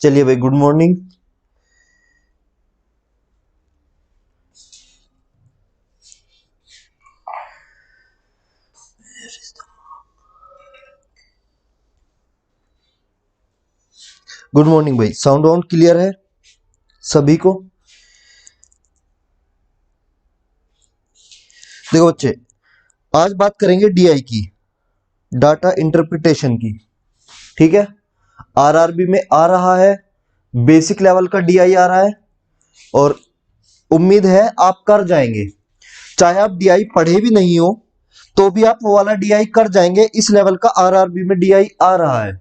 चलिए भाई, good morning. Good morning भाई, साउंड वाउंड क्लियर है सभी को? देखो बच्चे, आज बात करेंगे डीआई की, डाटा इंटरप्रिटेशन की। ठीक है, आरआरबी में आ रहा है, बेसिक लेवल का डीआई आ रहा है और उम्मीद है आप कर जाएंगे। चाहे आप डीआई पढ़े भी नहीं हो तो भी आप वो वाला डीआई कर जाएंगे। इस लेवल का आरआरबी में डीआई आ रहा है,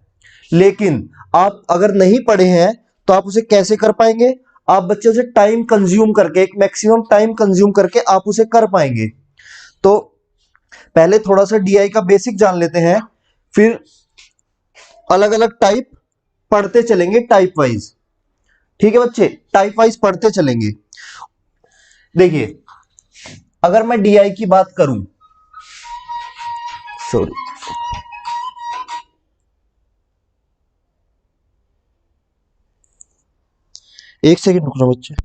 लेकिन आप अगर नहीं पढ़े हैं तो आप उसे कैसे कर पाएंगे? आप बच्चे उसे टाइम कंज्यूम करके, एक मैक्सिमम टाइम कंज्यूम करके आप उसे कर पाएंगे। तो पहले थोड़ा सा डीआई का बेसिक जान लेते हैं, फिर अलग अलग टाइप पढ़ते चलेंगे टाइप वाइज। ठीक है बच्चे, टाइप वाइज पढ़ते चलेंगे। देखिए, अगर मैं डीआई की बात करूं, सॉरी, एक सेकंड रुकना बच्चे।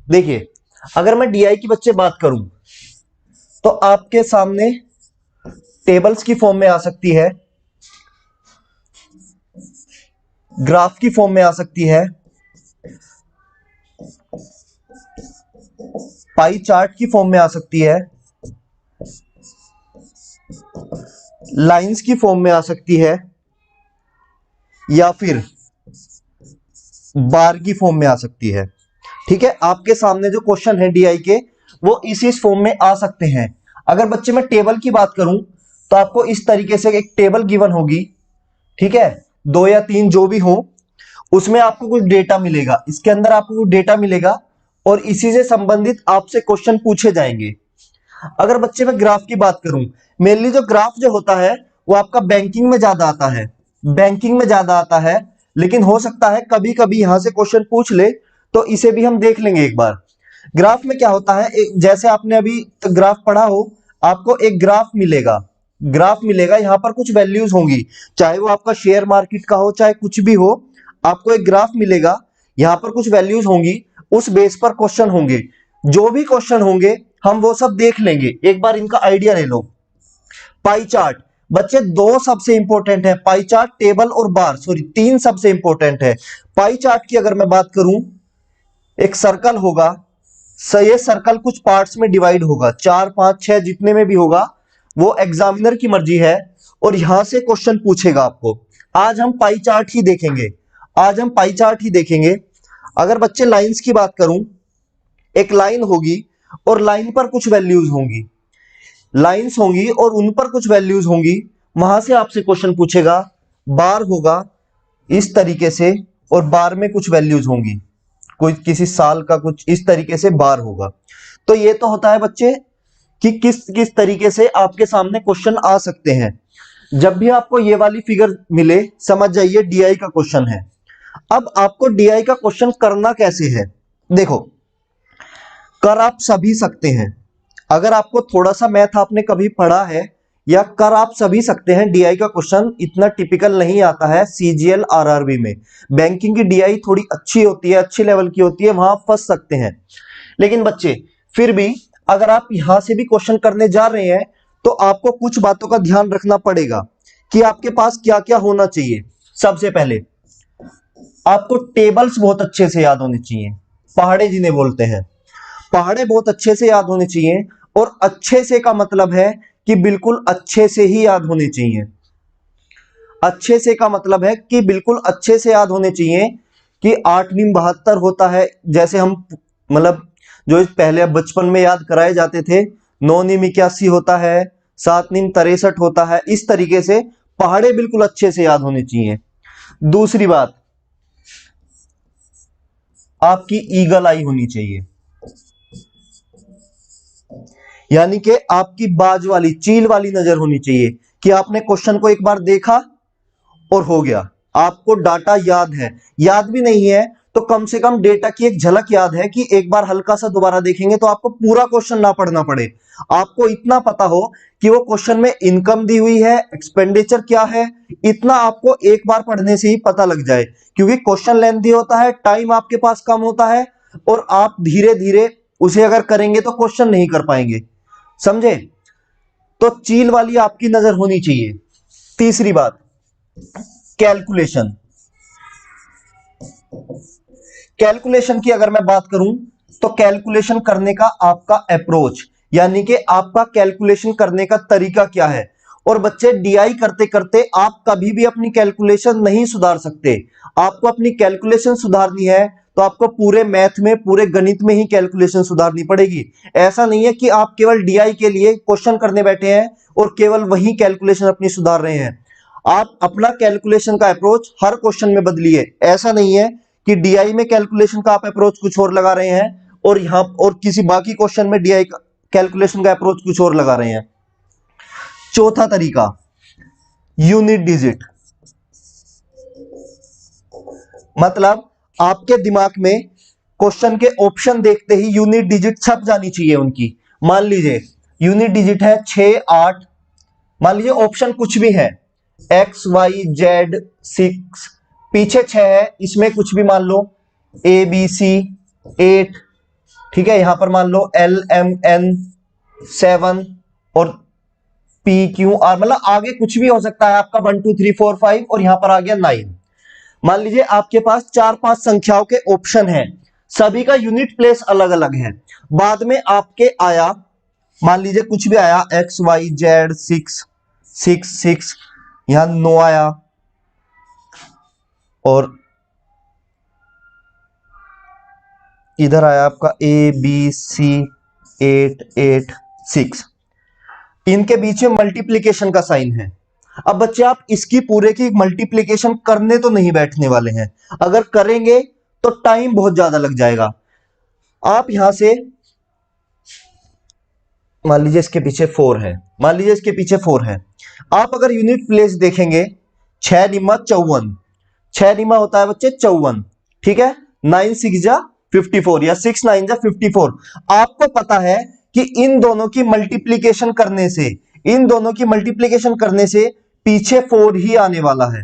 देखिए, अगर मैं डीआई की बच्चे बात करूं तो आपके सामने टेबल्स की फॉर्म में आ सकती है, ग्राफ की फॉर्म में आ सकती है, पाई चार्ट की फॉर्म में आ सकती है, लाइंस की फॉर्म में आ सकती है, या फिर बार की फॉर्म में आ सकती है। ठीक है, आपके सामने जो क्वेश्चन है डीआई के, वो इसी फॉर्म में आ सकते हैं। अगर बच्चे मैं टेबल की बात करूं तो आपको इस तरीके से एक टेबल गिवन होगी। ठीक है, 2 या 3 जो भी हो, उसमें आपको कुछ डेटा मिलेगा, इसके अंदर आपको कुछ डेटा मिलेगा और इसी से संबंधित आपसे क्वेश्चन पूछे जाएंगे। अगर बच्चे मैं ग्राफ की बात करूं, मेनली जो ग्राफ जो होता है वो आपका बैंकिंग में ज्यादा आता है, बैंकिंग में ज्यादा आता है, लेकिन हो सकता है कभी कभी यहां से क्वेश्चन पूछ ले, तो इसे भी हम देख लेंगे एक बार। ग्राफ में क्या होता है, जैसे आपने अभी ग्राफ पढ़ा हो, आपको एक ग्राफ मिलेगा, ग्राफ मिलेगा, यहां पर कुछ वैल्यूज होंगी, चाहे वो आपका शेयर मार्केट का हो चाहे कुछ भी हो, आपको एक ग्राफ मिलेगा, यहां पर कुछ वैल्यूज होंगी, उस बेस पर क्वेश्चन होंगे। जो भी क्वेश्चन होंगे हम वो सब देख लेंगे, एक बार इनका आइडिया ले लो। पाई चार्ट बच्चे 2 सबसे इंपॉर्टेंट है, पाई चार्ट, टेबल और बार, सॉरी 3 सबसे इंपॉर्टेंट है। पाई चार्ट की अगर मैं बात करूं, एक सर्कल होगा, ये सर्कल कुछ पार्ट्स में डिवाइड होगा, 4 5 6 जितने में भी होगा, वो एग्जामिनर की मर्जी है और यहां से क्वेश्चन पूछेगा आपको। आज हम पाई चार्ट ही देखेंगे, आज हम पाई चार्ट ही देखेंगे। अगर बच्चे लाइंस की बात करूं, एक लाइन होगी और लाइन पर कुछ वैल्यूज होंगी, लाइंस होंगी और उन पर कुछ वैल्यूज होंगी, वहां से आपसे क्वेश्चन पूछेगा। बार होगा इस तरीके से और बार में कुछ वैल्यूज होंगी, कोई किसी साल का कुछ इस तरीके से बार होगा। तो ये तो होता है बच्चे कि किस किस तरीके से आपके सामने क्वेश्चन आ सकते हैं। जब भी आपको ये वाली फिगर मिले, समझ जाइए डीआई का क्वेश्चन है। अब आपको डीआई का क्वेश्चन करना कैसे है, देखो, कर आप सभी सकते हैं। अगर आपको थोड़ा सा मैथ आपने कभी पढ़ा है, या कर आप सभी सकते हैं। डीआई का क्वेश्चन इतना टिपिकल नहीं आता है सीजीएल आरआरबी में, बैंकिंग की डीआई थोड़ी अच्छी होती है, अच्छी लेवल की होती है, वहां फंस सकते हैं। लेकिन बच्चे फिर भी अगर आप यहां से भी क्वेश्चन करने जा रहे हैं तो आपको कुछ बातों का ध्यान रखना पड़ेगा कि आपके पास क्या क्या होना चाहिए। सबसे पहले आपको टेबल्स बहुत अच्छे से याद होने चाहिए, पहाड़े जिन्हें बोलते हैं, पहाड़े बहुत अच्छे से याद होने चाहिए। और अच्छे से का मतलब है कि बिल्कुल अच्छे से ही याद होने चाहिए। अच्छे से का मतलब है कि बिल्कुल अच्छे से याद होने चाहिए कि 8 नीम 72 होता है, जैसे हम मतलब जो पहले बचपन में याद कराए जाते थे, 9 नीम 81 होता है, 7 नीम 63 होता है, इस तरीके से पहाड़े बिल्कुल अच्छे से याद होने चाहिए। दूसरी बात, आपकी ईगल आई होनी चाहिए, यानी कि आपकी बाज वाली, चील वाली नजर होनी चाहिए कि आपने क्वेश्चन को एक बार देखा और हो गया, आपको डाटा याद है, याद भी नहीं है तो कम से कम डेटा की एक झलक याद है कि एक बार हल्का सा दोबारा देखेंगे तो आपको पूरा क्वेश्चन ना पढ़ना पड़े, आपको इतना पता हो कि वो क्वेश्चन में इनकम दी हुई है, एक्सपेंडिचर क्या है, इतना आपको एक बार पढ़ने से ही पता लग जाए। क्योंकि क्वेश्चन लेंथी होता है, टाइम आपके पास कम होता है और आप धीरे धीरे उसे अगर करेंगे तो क्वेश्चन नहीं कर पाएंगे, समझे? तो चील वाली आपकी नजर होनी चाहिए। तीसरी बात, कैलकुलेशन। कैलकुलेशन की अगर मैं बात करूं तो कैलकुलेशन करने का आपका अप्रोच, यानी कि आपका कैलकुलेशन करने का तरीका क्या है। और बच्चे डीआई करते करते आप कभी भी अपनी कैलकुलेशन नहीं सुधार सकते। आपको अपनी कैलकुलेशन सुधारनी है तो आपको पूरे मैथ में, पूरे गणित में ही कैलकुलेशन सुधारनी पड़ेगी। ऐसा नहीं है कि आप केवल डीआई के लिए क्वेश्चन करने बैठे हैं और केवल वही कैलकुलेशन अपनी सुधार रहे हैं। आप अपना कैलकुलेशन का अप्रोच हर क्वेश्चन में बदलिए। ऐसा नहीं है कि डीआई में कैलकुलेशन का आप अप्रोच कुछ और लगा रहे हैं और यहां और किसी बाकी क्वेश्चन में डीआई कैलकुलेशन का अप्रोच कुछ और लगा रहे हैं। चौथा तरीका, यूनिट डिजिट। मतलब आपके दिमाग में क्वेश्चन के ऑप्शन देखते ही यूनिट डिजिट छप जानी चाहिए उनकी। मान लीजिए यूनिट डिजिट है 6, 8, मान लीजिए ऑप्शन कुछ भी है, एक्स, वाई, जेड, 6, पीछे 6 है, इसमें कुछ भी मान लो, ए, बी, सी, 8, ठीक है, यहां पर मान लो एल, एम, एन, 7 और पी, क्यू, आर, मतलब आगे कुछ भी हो सकता है आपका 1 2 3 4 5 और यहां पर आ गया 9। मान लीजिए आपके पास 4-5 संख्याओं के ऑप्शन हैं, सभी का यूनिट प्लेस अलग अलग है। बाद में आपके आया, मान लीजिए कुछ भी आया, एक्स, वाई, जेड, 6, 6, 6, यहां 9 आया और इधर आया आपका ए, बी, सी, 8, 8, 6, इनके बीच में मल्टीप्लीकेशन का साइन है। अब बच्चे आप इसकी पूरे की मल्टीप्लीकेशन करने तो नहीं बैठने वाले हैं, अगर करेंगे तो टाइम बहुत ज्यादा लग जाएगा। आप यहां से मान लीजिए इसके पीछे 4 है, मान लीजिए इसके पीछे 4 है, आप अगर यूनिट प्लेस देखेंगे 6 निमा 54, 6 निमा होता है बच्चे 54, ठीक है, 9 6 जा 54 या 6 9 जा 54। आपको पता है कि इन दोनों की मल्टीप्लीकेशन करने से, इन दोनों की मल्टीप्लीकेशन करने से पीछे 4 ही आने वाला है,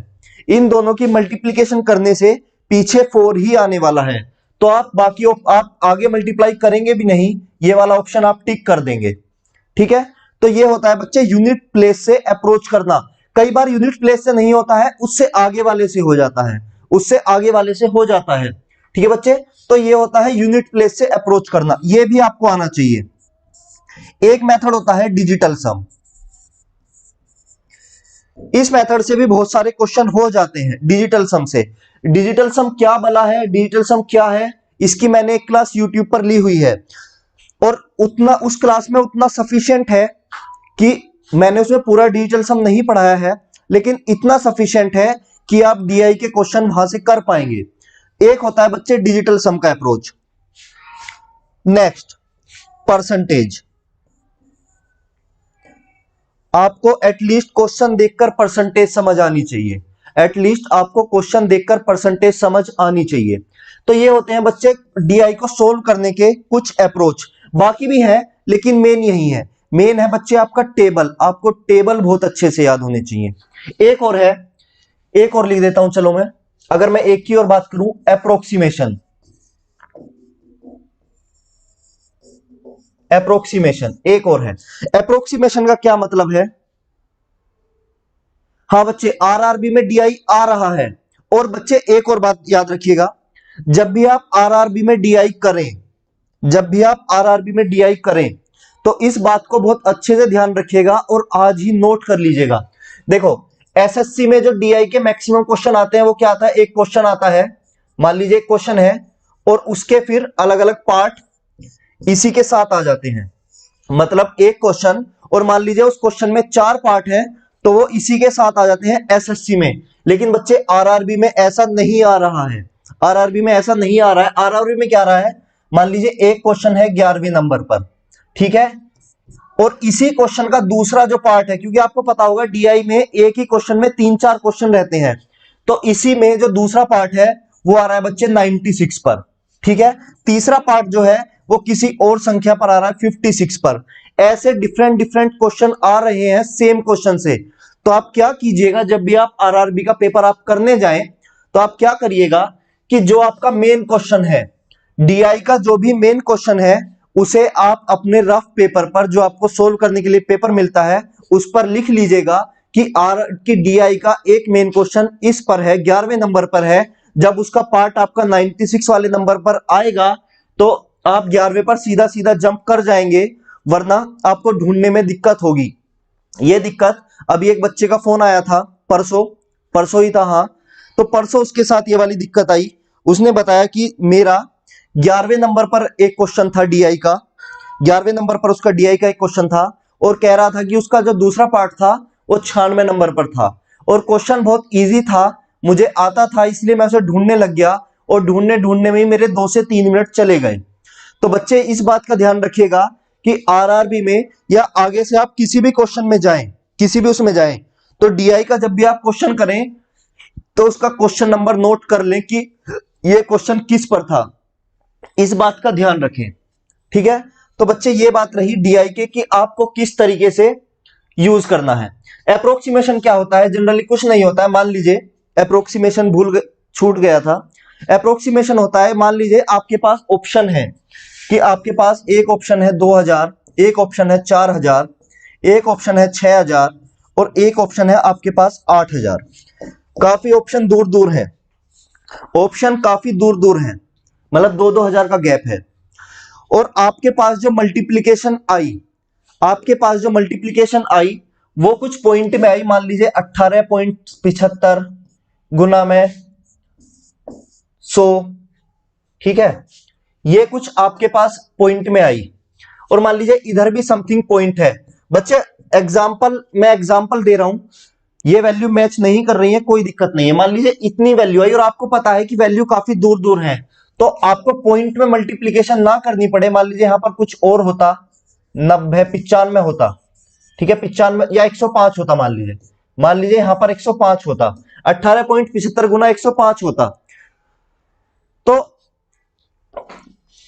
इन दोनों की मल्टीप्लीकेशन करने से पीछे 4 ही आने वाला है। तो आप बाकी आप आगे मल्टीप्लाई करेंगे भी नहीं, ये वाला ऑप्शन आप टिक कर देंगे, ठीक है। तो ये होता है बच्चे यूनिट प्लेस से अप्रोच करना। कई बार यूनिट प्लेस से नहीं होता है, उससे आगे वाले से हो जाता है, उससे आगे वाले से हो जाता है, ठीक है बच्चे। तो ये होता है यूनिट प्लेस से अप्रोच करना, ये भी आपको आना चाहिए। एक मेथड होता है डिजिटल सम, इस मेथड से भी बहुत सारे क्वेश्चन हो जाते हैं डिजिटल सम से। डिजिटल सम क्या भला है, डिजिटल सम क्या है, इसकी मैंने एक क्लास यूट्यूब पर ली हुई है और उतना उस क्लास में उतना सफिशिएंट है कि मैंने उसमें पूरा डिजिटल सम नहीं पढ़ाया है, लेकिन इतना सफिशिएंट है कि आप डीआई के क्वेश्चन वहां से कर पाएंगे। एक होता है बच्चे डिजिटल सम का अप्रोच। Next, percentage. आपको एटलीस्ट क्वेश्चन देखकर परसेंटेज समझ आनी चाहिए, एटलीस्ट आपको क्वेश्चन देखकर परसेंटेज समझ आनी चाहिए। तो ये होते हैं बच्चे डीआई को सोल्व करने के कुछ अप्रोच, बाकी भी है लेकिन मेन यही है। मेन है बच्चे आपका टेबल, आपको टेबल बहुत अच्छे से याद होने चाहिए। एक और है, एक और लिख देता हूं चलो मैं, अगर मैं एक की और बात करूं, अप्रोक्सीमेशन। अप्रोक्सीमेशन एक और है। अप्रोक्सीमेशन का क्या मतलब है? हाँ बच्चे, आरआरबी में डीआई आ रहा है। और बच्चे एक और बात याद रखिएगा, जब भी आप आरआरबी में डीआई करें, जब भी आप आरआरबी में डीआई करें तो इस बात को बहुत अच्छे से ध्यान रखिएगा और आज ही नोट कर लीजिएगा। देखो एसएससी में जो डीआई के मैक्सिमम क्वेश्चन आते हैं वो क्या आता है, एक क्वेश्चन आता है, मान लीजिए एक क्वेश्चन है और उसके फिर अलग अलग पार्ट इसी के साथ आ जाते हैं। मतलब एक क्वेश्चन और मान लीजिए उस क्वेश्चन में 4 पार्ट है तो वो इसी के साथ आ जाते हैं एसएससी में। लेकिन बच्चे आरआरबी में ऐसा नहीं आ रहा है, आरआरबी में ऐसा नहीं आ रहा है। आरआरबी में क्या आ रहा है, मान लीजिए एक क्वेश्चन है 11वें नंबर पर, ठीक है, और इसी क्वेश्चन का दूसरा जो पार्ट है, क्योंकि आपको पता होगा डीआई में एक ही क्वेश्चन में 3-4 क्वेश्चन रहते हैं, तो इसी में जो दूसरा पार्ट है वो आ रहा है बच्चे 96 पर। ठीक है, तीसरा पार्ट जो है वो किसी और संख्या पर आ रहा है 56 पर। ऐसे डिफरेंट डिफरेंट क्वेश्चन आ रहे हैं सेम क्वेश्चन से। तो आप क्या कीजिएगा, जब भी आप आरआरबी का पेपर आप करने जाएं तो आप क्या करिएगा कि जो आपका मेन क्वेश्चन है, डीआई का जो भी मेन क्वेश्चन है, उसे आप अपने रफ पेपर पर, जो आपको सोल्व करने के लिए पेपर मिलता है, उस पर लिख लीजिएगा कि डीआई का एक मेन क्वेश्चन इस पर है, 11वें नंबर पर है। जब उसका पार्ट आपका 96 वाले नंबर पर आएगा तो आप 11वें पर सीधा सीधा जंप कर जाएंगे, वरना आपको ढूंढने में दिक्कत होगी। ये दिक्कत अभी एक बच्चे का फोन आया था, परसों ही था, हाँ, तो परसों उसके साथ ये वाली दिक्कत आई। उसने बताया कि मेरा 11वें नंबर पर एक क्वेश्चन था डीआई का, 11वें नंबर पर उसका डीआई का एक क्वेश्चन था, और कह रहा था कि उसका जो दूसरा पार्ट था वो 96 नंबर पर था, और क्वेश्चन बहुत इजी था, मुझे आता था, इसलिए मैं उसे ढूंढने लग गया, और ढूंढने ढूंढने में ही मेरे 2 से 3 मिनट चले गए। तो बच्चे इस बात का ध्यान रखिएगा कि आरआरबी में या आगे से आप किसी भी क्वेश्चन में जाएं, किसी भी उसमें जाएं, तो डीआई का जब भी आप क्वेश्चन करें तो उसका क्वेश्चन नंबर नोट कर लें कि ये क्वेश्चन किस पर था, इस बात का ध्यान रखें। ठीक है, तो बच्चे ये बात रही डीआई के कि आपको किस तरीके से यूज करना है। अप्रोक्सीमेशन क्या होता है, जनरली कुछ नहीं होता है। मान लीजिए अप्रोक्सीमेशन छूट गया था। अप्रोक्सीमेशन होता है, मान लीजिए आपके पास ऑप्शन है कि आपके पास एक ऑप्शन है 2000, एक ऑप्शन है 4000, एक ऑप्शन है 6000 और एक ऑप्शन है आपके पास 8000। काफी ऑप्शन दूर दूर है, ऑप्शन काफी दूर दूर है, मतलब 2-2 हजार का गैप है। और आपके पास जो मल्टीप्लीकेशन आई, आपके पास जो मल्टीप्लीकेशन आई वो कुछ पॉइंट में आई, मान लीजिए 18.75 गुना में 100। ठीक है, ये कुछ आपके पास पॉइंट में आई, और मान लीजिए इधर भी समथिंग पॉइंट है। बच्चे मैं एग्जांपल दे रहा हूं, ये वैल्यू मैच नहीं कर रही है, कोई दिक्कत नहीं है। मान लीजिए इतनी वैल्यू आई और आपको पता है कि वैल्यू काफी दूर दूर है, तो आपको पॉइंट में मल्टीप्लीकेशन ना करनी पड़े। मान लीजिए यहां पर कुछ और होता, 90 95 होता, ठीक है, 95 या 105 होता, मान लीजिए यहां पर 105 होता, 18.75 गुना 105 होता, तो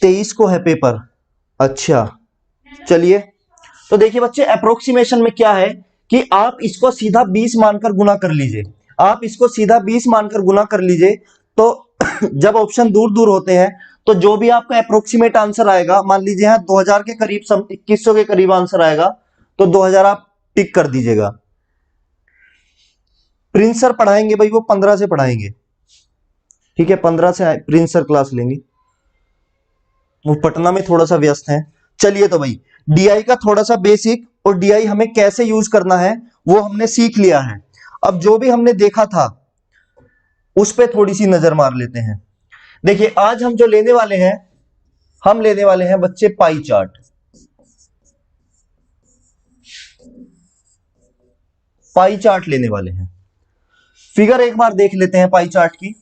23 को है पेपर। अच्छा चलिए, तो देखिए बच्चे अप्रोक्सीमेशन में क्या है कि आप इसको सीधा 20 मानकर गुना कर लीजिए, आप इसको सीधा 20 मानकर गुना कर लीजिए। तो जब ऑप्शन दूर दूर होते हैं तो जो भी आपका अप्रोक्सीमेट आंसर आएगा, मान लीजिए यहाँ 2000 के करीब, 2100 के करीब आंसर आएगा, तो 2000 आप टिक कर दीजिएगा। प्रिंस सर पढ़ाएंगे भाई, वो 15 से पढ़ाएंगे, ठीक है, 15 से प्रिंस सर क्लास लेंगे, वो पटना में थोड़ा सा व्यस्त हैं। चलिए, तो भाई डीआई का थोड़ा सा बेसिक और डीआई हमें कैसे यूज करना है वो हमने सीख लिया है। अब जो भी हमने देखा था उस पे थोड़ी सी नजर मार लेते हैं। देखिए आज हम जो लेने वाले हैं, हम लेने वाले हैं बच्चे पाई चार्ट। पाई चार्ट लेने वाले हैं। फिगर एक बार देख लेते हैं पाई चार्ट की।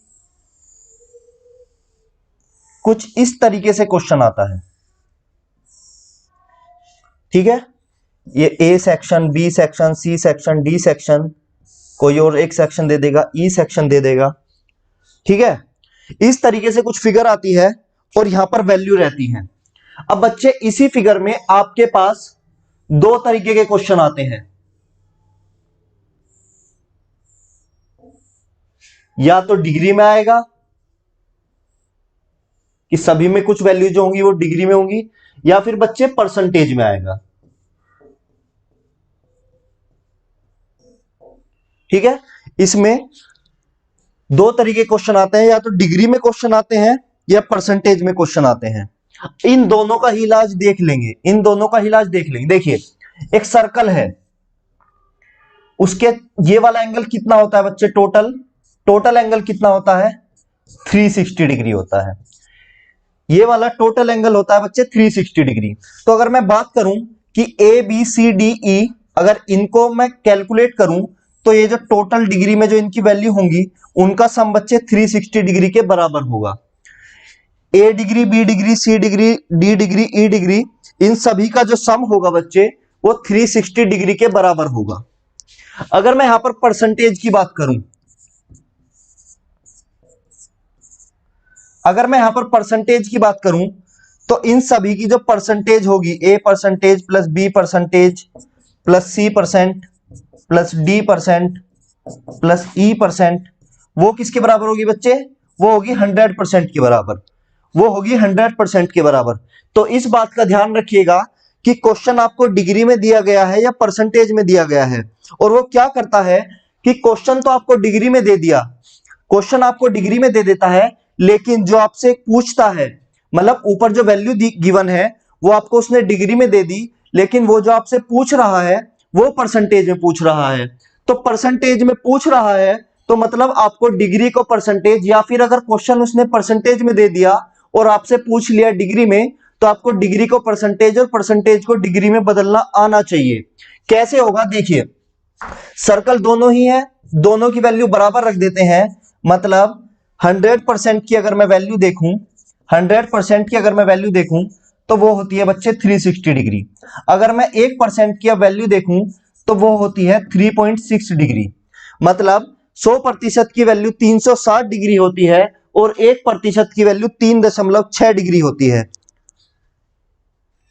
कुछ इस तरीके से क्वेश्चन आता है, ठीक है, ये A section, B section, C section, D section, कोई और एक सेक्शन दे देगा, ई सेक्शन दे देगा, ठीक है। इस तरीके से कुछ फिगर आती है और यहां पर वैल्यू रहती है। अब बच्चे इसी फिगर में आपके पास 2 तरीके के क्वेश्चन आते हैं, या तो डिग्री में आएगा कि सभी में कुछ वैल्यू जो होंगी वो डिग्री में होंगी, या फिर बच्चे परसेंटेज में आएगा, ठीक है। इसमें 2 तरीके क्वेश्चन आते हैं, या तो डिग्री में क्वेश्चन आते हैं या परसेंटेज में क्वेश्चन आते हैं। इन दोनों का ही इलाज देख लेंगे, इन दोनों का ही इलाज देख लेंगे। देखिए एक सर्कल है, उसके ये वाला एंगल कितना होता है बच्चे, टोटल एंगल कितना होता है, 360 डिग्री होता है। ये वाला टोटल एंगल होता है बच्चे 360 डिग्री। तो अगर मैं बात करूं कि A B C D E, अगर इनको मैं कैलकुलेट करूं तो ये जो टोटल डिग्री में जो इनकी वैल्यू होंगी उनका सम बच्चे 360 डिग्री के बराबर होगा। ए डिग्री, बी डिग्री, सी डिग्री, डी डिग्री, ई डिग्री, इन सभी का जो सम होगा बच्चे वो 360 डिग्री के बराबर होगा। अगर मैं यहां पर परसेंटेज की बात करूं, अगर मैं यहां पर परसेंटेज की बात करूं तो इन सभी की जो परसेंटेज होगी, A percentage plus B percentage plus C percent plus D percent plus E percent, वो किसके बराबर होगी बच्चे? वो होगी 100% के बराबर, वो होगी 100% के बराबर। तो इस बात का ध्यान रखिएगा कि क्वेश्चन आपको डिग्री में दिया गया है या परसेंटेज में दिया गया है। और वो क्या करता है कि क्वेश्चन तो आपको डिग्री में दे दिया, क्वेश्चन आपको डिग्री में दे देता है, लेकिन जो आपसे पूछता है, मतलब ऊपर जो वैल्यू गिवन है वो आपको उसने डिग्री में दे दी, लेकिन वो जो आपसे पूछ रहा है वो परसेंटेज में पूछ रहा है। तो परसेंटेज में पूछ रहा है तो मतलब आपको डिग्री को परसेंटेज, या फिर अगर क्वेश्चन उसने परसेंटेज में दे दिया और आपसे पूछ लिया डिग्री में, तो आपको डिग्री को परसेंटेज और परसेंटेज को डिग्री में बदलना आना चाहिए। कैसे होगा देखिए, सर्कल दोनों ही है, दोनों की वैल्यू बराबर रख देते हैं। मतलब 100% की अगर मैं वैल्यू देखूं, 100% की अगर मैं वैल्यू देखूं तो वो होती है बच्चे 360 डिग्री। अगर मैं 1% की वैल्यू देखूं तो वो होती है 3.6 डिग्री। मतलब 100% की वैल्यू 360 डिग्री होती है और 1% की वैल्यू 3.6 डिग्री होती है।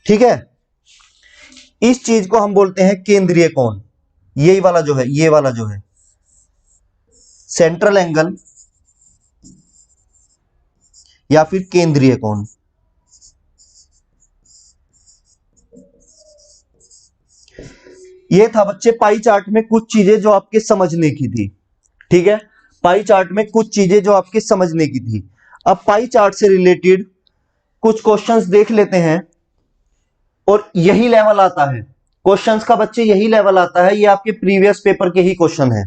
ठीक है, इस चीज को हम बोलते हैं केंद्रीय कोण। यही वाला जो है, ये वाला जो है सेंट्रल एंगल या फिर केंद्रीय कोण। ये था बच्चे पाई चार्ट में कुछ चीजें जो आपके समझने की थी। ठीक है, पाई चार्ट में कुछ चीजें जो आपके समझने की थी। अब पाई चार्ट से रिलेटेड कुछ क्वेश्चंस देख लेते हैं, और यही लेवल आता है क्वेश्चंस का बच्चे, यही लेवल आता है, ये आपके प्रीवियस पेपर के ही क्वेश्चन है।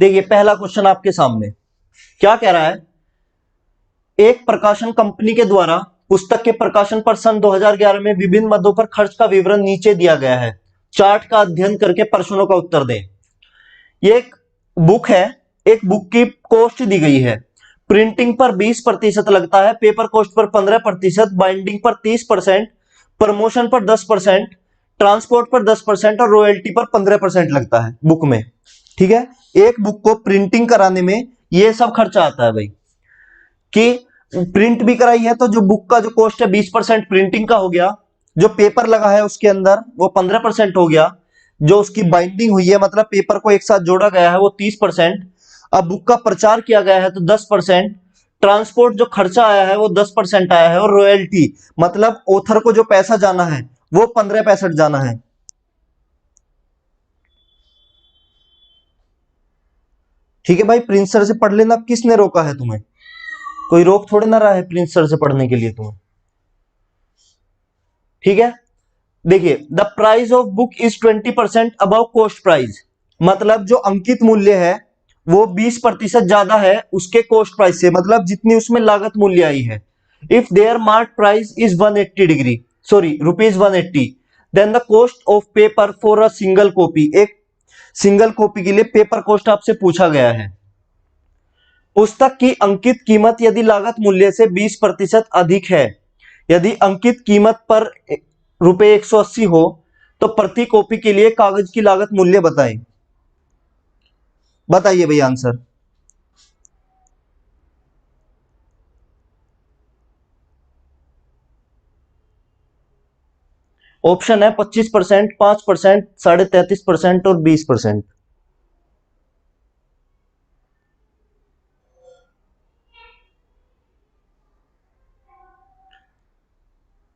देखिए पहला क्वेश्चन आपके सामने क्या कह रहा है, एक प्रकाशन कंपनी के द्वारा पुस्तक के प्रकाशन पर सन 2011 में विभिन्न मदों पर खर्च का विवरण नीचे दिया गया है, चार्ट का अध्ययन करके प्रश्नों का उत्तर दें। ये एक बुक है, एक बुक की कॉस्ट दी गई है, प्रिंटिंग पर 20% लगता है, पेपर कॉस्ट पर 15%, बाइंडिंग पर 30%, प्रमोशन पर 10%, ट्रांसपोर्ट पर 10% और रॉयल्टी पर 15% लगता है बुक में। ठीक है, एक बुक को प्रिंटिंग कराने में ये सब खर्चा आता है भाई, कि प्रिंट भी कराई है तो जो बुक का जो कॉस्ट है 20% प्रिंटिंग का हो गया, जो पेपर लगा है उसके अंदर वो 15% हो गया, जो उसकी बाइंडिंग हुई है मतलब पेपर को एक साथ जोड़ा गया है वो 30%, अब बुक का प्रचार किया गया है तो 10%, ट्रांसपोर्ट जो खर्चा आया है वो 10% आया है, और रॉयल्टी मतलब ऑथर को जो पैसा जाना है वो 15% जाना है। ठीक है भाई, प्रिंस सर से पढ़ लेना, किसने रोका है तुम्हें? कोई रोक थोड़े ना रहा है प्रिंस सर से पढ़ने के लिए तुम्हें। ठीक है, देखिए the price of book is 20% above cost price, मतलब जो अंकित मूल्य है वो 20% ज्यादा है उसके कॉस्ट प्राइस से, मतलब जितनी उसमें लागत मूल्य आई है। If there mark price is 180 degree sorry rupees 180, then the cost of paper for a single copy, एक सिंगल कॉपी के लिए पेपर कॉस्ट आपसे पूछा गया है। पुस्तक की अंकित कीमत यदि लागत मूल्य से 20% अधिक है, यदि अंकित कीमत पर रुपए 180 हो तो प्रति कॉपी के लिए कागज की लागत मूल्य बताएं। बताइए भैया आंसर। ऑप्शन है 25%, 5%, 33.5% और 20%।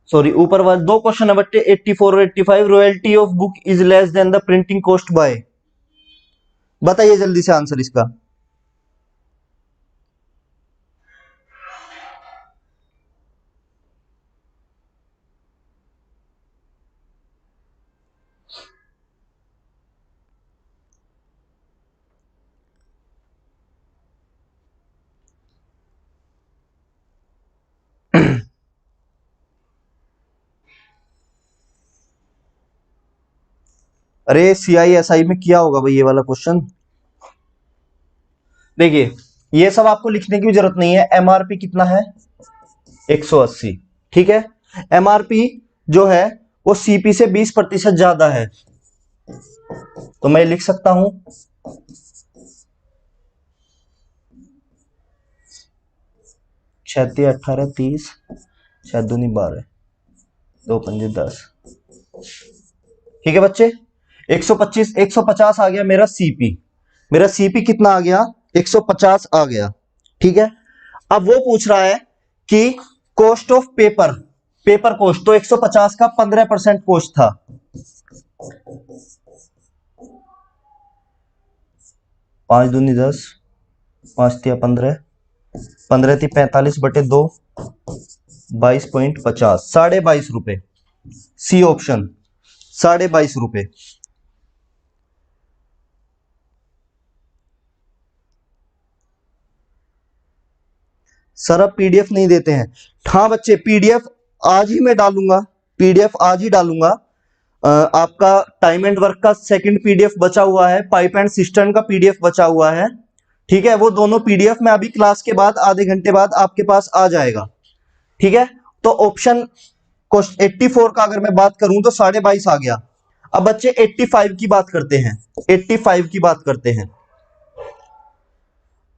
सॉरी, ऊपर वाले दो क्वेश्चन है बच्चे 84 और 85, royalty of book is less than the printing cost by. बताइए जल्दी से आंसर इसका। अरे CISI में किया होगा भाई ये वाला क्वेश्चन। देखिए ये सब आपको लिखने की भी जरूरत नहीं है। MRP कितना है? 180। ठीक है, MRP जो है वो CP से 20% ज्यादा है, तो मैं लिख सकता हूं 6 18 30, 6 दूनी 12, 2 पंजे 10। ठीक है बच्चे, 125 150 आ गया मेरा सीपी। मेरा सीपी कितना आ गया? 150 आ गया। ठीक है, अब वो पूछ रहा है कि cost of paper, paper cost, तो 150 का 15% कॉस्ट था। 5 दूनी 10, 5 तिया 15, 15 ती 45 बटे 2, 22.50, 22.5 रुपए। सी ऑप्शन, 22.5 रुपए। सर अब पीडीएफ नहीं देते हैं? हाँ बच्चे, पीडीएफ आज ही मैं डालूंगा, पीडीएफ आज ही डालूंगा। आपका टाइम एंड वर्क का सेकंड पीडीएफ बचा हुआ है, पाइप एंड सिस्टम का पीडीएफ बचा हुआ है। ठीक है, वो दोनों पीडीएफ में अभी क्लास के बाद आधे घंटे बाद आपके पास आ जाएगा। ठीक है, तो ऑप्शन 84 का अगर मैं बात करूं तो 22.5 आ गया। अब बच्चे 85 की बात करते हैं, 85 की बात करते हैं।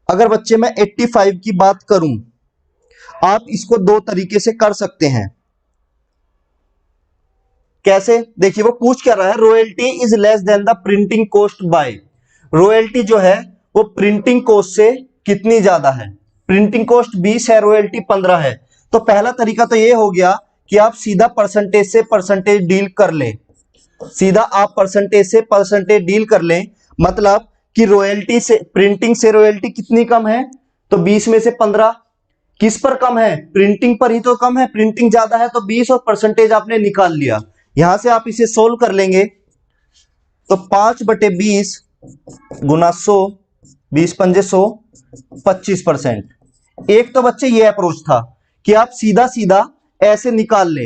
अगर बच्चे मैं 85 की बात करूं, आप इसको दो तरीके से कर सकते हैं। कैसे? देखिए वो पूछ क्या रहा है, royalty is less than the printing cost by, royalty जो है वो प्रिंटिंग कॉस्ट से कितनी ज्यादा है? प्रिंटिंग कॉस्ट 20 है, रॉयल्टी 15 है। तो पहला तरीका तो ये हो गया कि आप सीधा परसेंटेज से परसेंटेज डील कर लें, सीधा आप परसेंटेज से परसेंटेज डील कर लें। मतलब कि रॉयल्टी से, प्रिंटिंग से रॉयल्टी कितनी कम है? तो 20 में से 15। किस पर कम है? प्रिंटिंग पर ही तो कम है, प्रिंटिंग ज्यादा है तो 20 और परसेंटेज आपने निकाल लिया। यहां से आप इसे सोल्व कर लेंगे तो 5/20 गुना 100, 20 पंजे 100, 25%। एक तो बच्चे ये अप्रोच था कि आप सीधा सीधा ऐसे निकाल ले,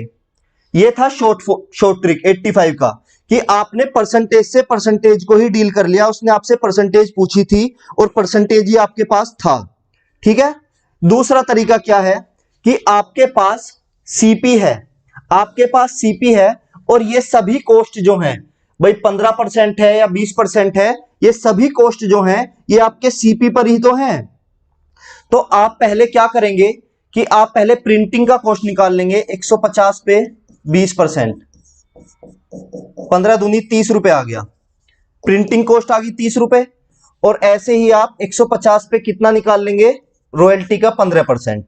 ये था शॉर्ट ट्रिक 85 का, कि आपने परसेंटेज से परसेंटेज को ही डील कर लिया। उसने आपसे परसेंटेज पूछी थी और परसेंटेज ही आपके पास था। ठीक है, दूसरा तरीका क्या है कि आपके पास सीपी है, आपके पास सीपी है और ये सभी कॉस्ट जो हैं भाई 15% है या 20% है, ये सभी कॉस्ट जो हैं ये आपके सीपी पर ही तो हैं। तो आप पहले क्या करेंगे कि आप पहले प्रिंटिंग का कॉस्ट निकाल लेंगे, 150 पे 20%, 15 दूनी 30 रुपए आ गया, प्रिंटिंग कॉस्ट आ गई 30 रुपए। और ऐसे ही आप 150 पे कितना निकाल लेंगे? रॉयल्टी का 15%,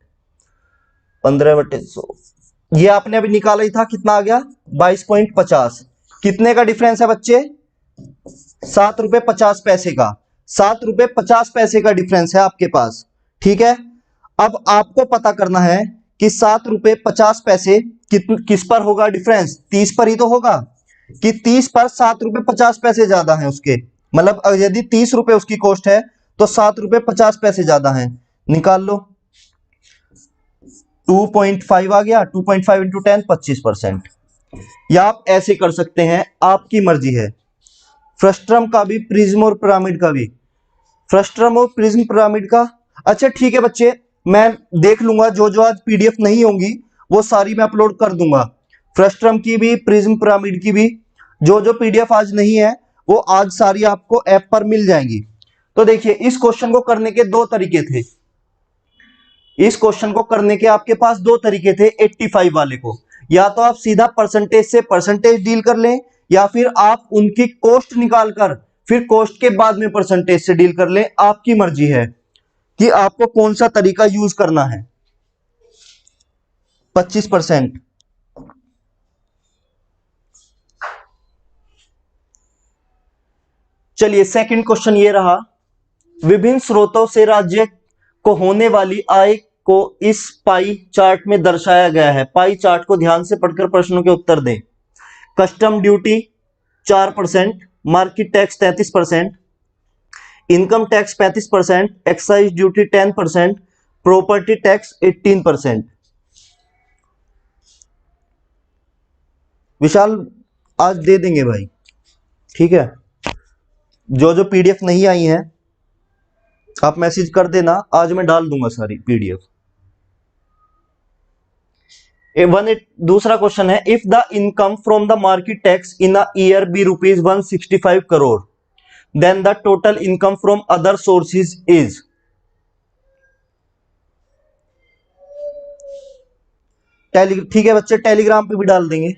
15/100, ये आपने अभी निकाला ही था, कितना आ गया? 22.50। कितने का डिफरेंस है बच्चे? 7 रुपए 50 पैसे का, 7 रुपए 50 पैसे का डिफरेंस है आपके पास। ठीक है, अब आपको पता करना है कि 7 रुपए 50 पैसे किस पर होगा डिफरेंस? 30 पर ही तो होगा, कि 30 पर 7 रुपए 50 पैसे ज्यादा है उसके। मतलब यदि 30 रुपए उसकी कॉस्ट है तो 7 रुपए 50 पैसे ज्यादा है। निकाल लो, 2.5 आ गया, 2.5 इंटू 10, 25%। या आप ऐसे कर सकते हैं, आपकी मर्जी है। फ्रस्ट्रम का भी, प्रिज्म और पिरामिड का भी, फ्रस्ट्रम और प्रिज्म पिरामिड का। अच्छा ठीक है बच्चे, मैं देख लूंगा, जो जो आज पीडीएफ नहीं होंगी वो सारी मैं अपलोड कर दूंगा, फ्रस्ट्रम की भी, प्रिज्म पिरामिड की भी। जो जो पीडीएफ आज नहीं है वो आज सारी आपको ऐप पर मिल जाएंगी। तो देखिए इस क्वेश्चन को करने के दो तरीके थे, इस क्वेश्चन को करने के आपके पास दो तरीके थे 85 वाले को। या तो आप सीधा परसेंटेज से परसेंटेज डील कर लें, या फिर आप उनकी कॉस्ट निकाल कर फिर कॉस्ट के बाद में परसेंटेज से डील कर लें। आपकी मर्जी है कि आपको कौन सा तरीका यूज करना है। 25%। चलिए सेकंड क्वेश्चन ये रहा, विभिन्न स्रोतों से राज्य को होने वाली आय को इस पाई चार्ट में दर्शाया गया है। पाई चार्ट को ध्यान से पढ़कर प्रश्नों के उत्तर दें। Custom duty 4%, market tax 33%, income tax 35%, excise duty 10%, property tax 18%। विशाल आज दे देंगे भाई, ठीक है। जो जो पीडीएफ नहीं आई है आप मैसेज कर देना, आज मैं डाल दूंगा सारी पीडीएफ। दूसरा क्वेश्चन है, if the income from the market tax in a year be ₹165 crore, then the total income from other sources is. ठीक है बच्चे, टेलीग्राम पे भी डाल देंगे।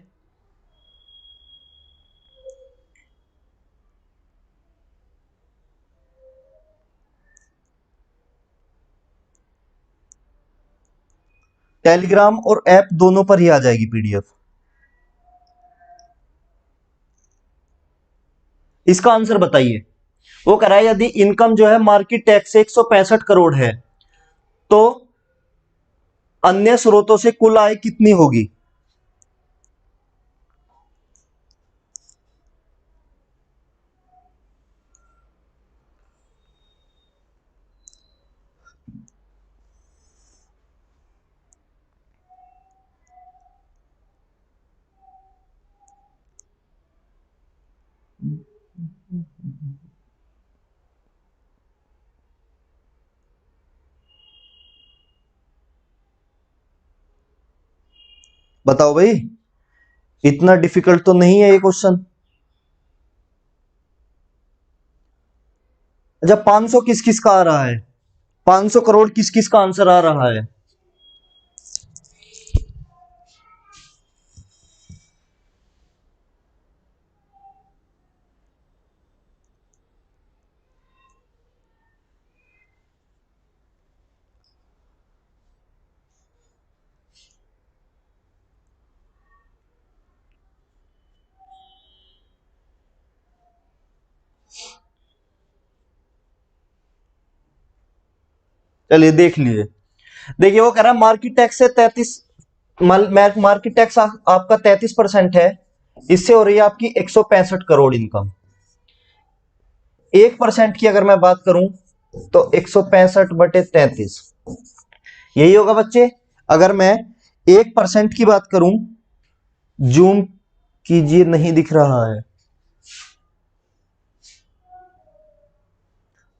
टेलीग्राम और ऐप दोनों पर ही आ जाएगी पीडीएफ। इसका आंसर बताइए। वो कह रहा है यदि इनकम जो है मार्केट टैक्स से 165 करोड़ है तो अन्य स्रोतों से कुल आय कितनी होगी। बताओ भाई, इतना डिफिकल्ट तो नहीं है ये क्वेश्चन। अच्छा, 500 किस किस का आ रहा है, 500 करोड़ किस किस का आंसर आ रहा है। चलिए देख लीजिए। देखिए वो कह रहा है मार्केट टैक्स से 33, मार्केट टैक्स आपका 33% है, इससे हो रही है आपकी 165 करोड़ इनकम। 1% की अगर मैं बात करूं तो 165/33 यही होगा बच्चे। अगर मैं 1% की बात करूं, जूम कीजिए, नहीं दिख रहा है।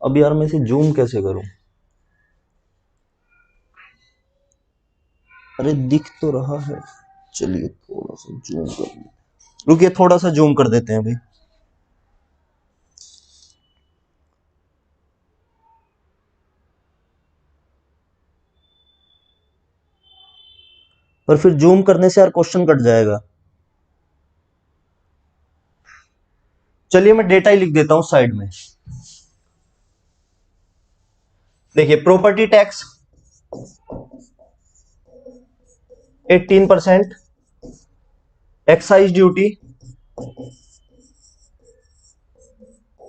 अब यार मैं इसे जूम कैसे करूं, अरे दिख तो रहा है। चलिए थोड़ा सा जूम कर, रुकिए थोड़ा सा जूम कर देते हैं भाई। पर फिर जूम करने से यार क्वेश्चन कट जाएगा। चलिए मैं डेटा ही लिख देता हूं साइड में। देखिए property tax 18%, excise duty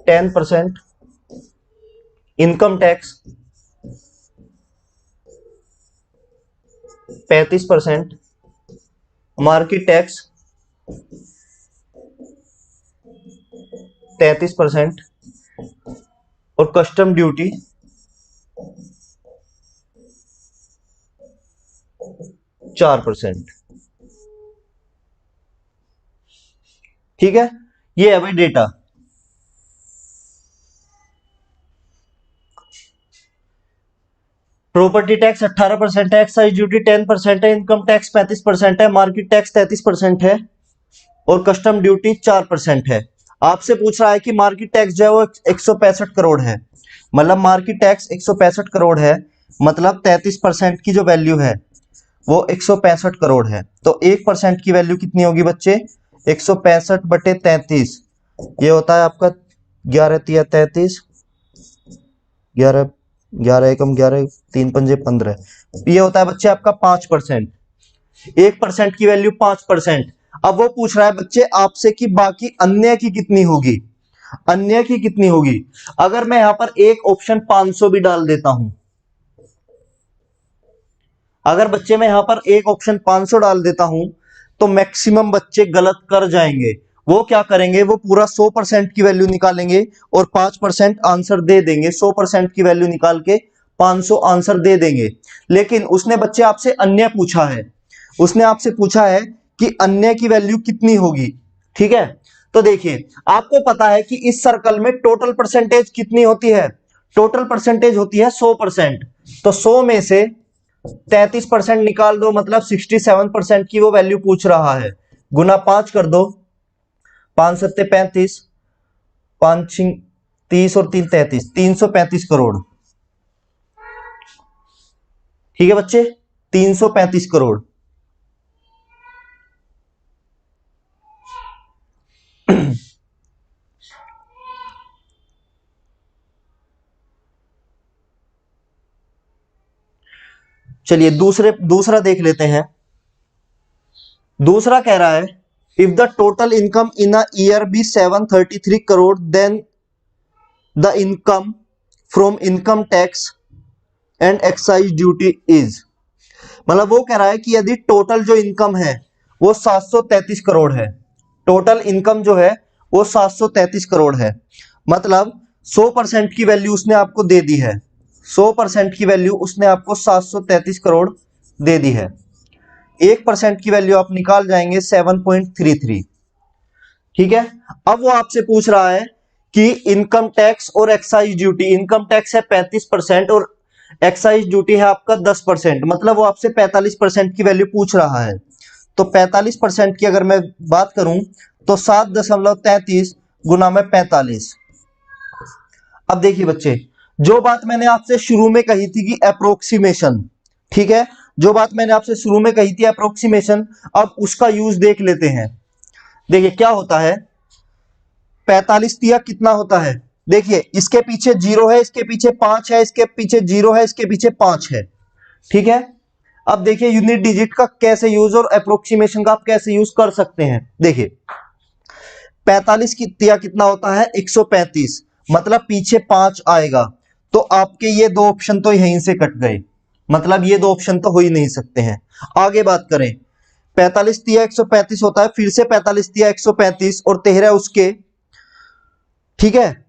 10%, income tax 35%, market tax 33% और कस्टम ड्यूटी 4%। ठीक है, ये है भाई डेटा। प्रॉपर्टी टैक्स 18% है, एक्साइज ड्यूटी 10% है, इनकम टैक्स 35% है, मार्केट टैक्स 33% है और कस्टम ड्यूटी 4% है। आपसे पूछ रहा है कि मार्केट टैक्स जो है वो 165 करोड़ है, मतलब मार्केट टैक्स 165 करोड़ है, मतलब 33% की जो वैल्यू है वो 165 करोड़ है। तो 1% की वैल्यू कितनी होगी बच्चे, 165/33, ये होता है आपका 11×3 = 33, 11 11 एकम 11, 3×5 = 15, ये होता है बच्चे आपका 5%। 1% की वैल्यू 5%। अब वो पूछ रहा है बच्चे आपसे कि बाकी अन्य की कितनी होगी, अन्य की कितनी होगी। अगर मैं यहां पर एक ऑप्शन 500 भी डाल देता हूं, अगर बच्चे मैं यहां पर एक ऑप्शन 500 डाल देता हूं तो मैक्सिमम बच्चे गलत कर जाएंगे। वो क्या करेंगे, वो पूरा 100% की वैल्यू निकालेंगे और 5% आंसर दे देंगे। 100% की वैल्यू निकाल के 500 आंसर दे देंगे। लेकिन उसने बच्चे आपसे अन्य पूछा है, उसने आपसे पूछा है कि अन्य की वैल्यू कितनी होगी। ठीक है, तो देखिए आपको पता है कि इस सर्कल में टोटल परसेंटेज कितनी होती है, टोटल परसेंटेज होती है 100%। तो 100 में से 33% निकाल दो, मतलब 67% की वो वैल्यू पूछ रहा है। गुना 5 कर दो, 5×7 = 35, 5×6 = 30 और 3×33 = 335 करोड़। ठीक है बच्चे, 335 करोड़। चलिए दूसरा देख लेते हैं। दूसरा कह रहा है if the total income in a year be 733 crore then the income from income tax and excise duty is. मतलब वो कह रहा है कि यदि टोटल जो इनकम है वो 733 करोड़ है, टोटल इनकम जो है वो 733 करोड़ है, मतलब 100% की वैल्यू उसने आपको दे दी है, 100% की वैल्यू उसने आपको 733 करोड़ दे दी है। 1% की वैल्यू आप निकाल जाएंगे 7.33। ठीक है, अब वो आपसे पूछ रहा है कि इनकम टैक्स और एक्साइज ड्यूटी, इनकम टैक्स है 35% और एक्साइज ड्यूटी है आपका 10%, मतलब वो आपसे 45% की वैल्यू पूछ रहा है। तो 45% की अगर मैं बात करूं तो 7.33 गुना में 45। अब देखिए बच्चे, जो बात मैंने आपसे शुरू में कही थी कि अप्रोक्सीमेशन, ठीक है, जो बात मैंने आपसे शुरू में कही थी अप्रोक्सीमेशन, अब उसका यूज देख लेते हैं। देखिए क्या होता है, 45 तिया कितना होता है, देखिए इसके पीछे 0 है, इसके पीछे 5 है, इसके पीछे 0 है, इसके पीछे 5 है। ठीक है, अब देखिए यूनिट डिजिट का कैसे यूज और अप्रोक्सीमेशन का आप कैसे यूज कर सकते हैं। देखिए 45 की तिया कितना होता है 135, मतलब पीछे 5 आएगा, तो आपके ये दो ऑप्शन तो यहीं से कट गए, मतलब ये दो ऑप्शन तो हो ही नहीं सकते हैं। आगे बात करें, 45 तिया 135 होता है, फिर से 45 तिया 135 और 13 उसके, ठीक है,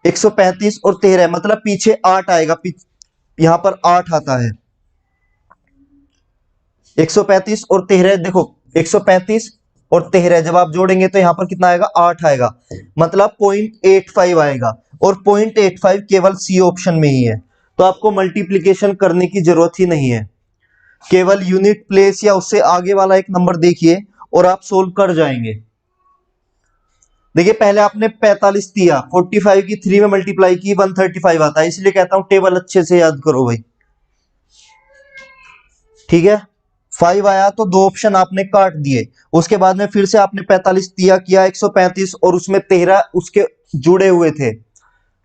135 और 13 मतलब पीछे 8 आएगा, यहां पर 8 आता है, 135 और 13, देखो 135 और 13 जब आप जोड़ेंगे तो यहां पर कितना आएगा 8 आएगा, मतलब 0.85 आएगा, और 0.85 केवल सी ऑप्शन में ही है, तो आपको मल्टीप्लीकेशन करने की जरूरत ही नहीं है, केवल यूनिट प्लेस या उससे आगे वाला एक नंबर देखिए और आप सोल्व कर जाएंगे। देखिए पहले आपने 45 दिया, 45 की 3 में मल्टीप्लाई की 135 आता है, इसलिए कहता हूं टेबल अच्छे से याद करो भाई। ठीक है, 5 आया तो दो ऑप्शन आपने काट दिए, उसके बाद में फिर से आपने 45 दिया किया 135 और उसमें 13 उसके जुड़े हुए थे।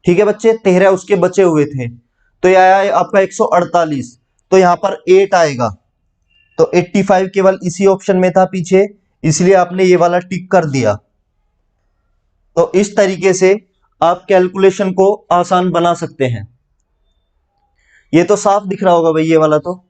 ठीक है बच्चे, 13 उसके बचे हुए थे, तो यह आया आपका 148, तो यहां पर 8 आएगा, तो 85 केवल इसी ऑप्शन में था पीछे, इसलिए आपने ये वाला टिक कर दिया। तो इस तरीके से आप कैलकुलेशन को आसान बना सकते हैं। ये तो साफ दिख रहा होगा भाई ये वाला तो।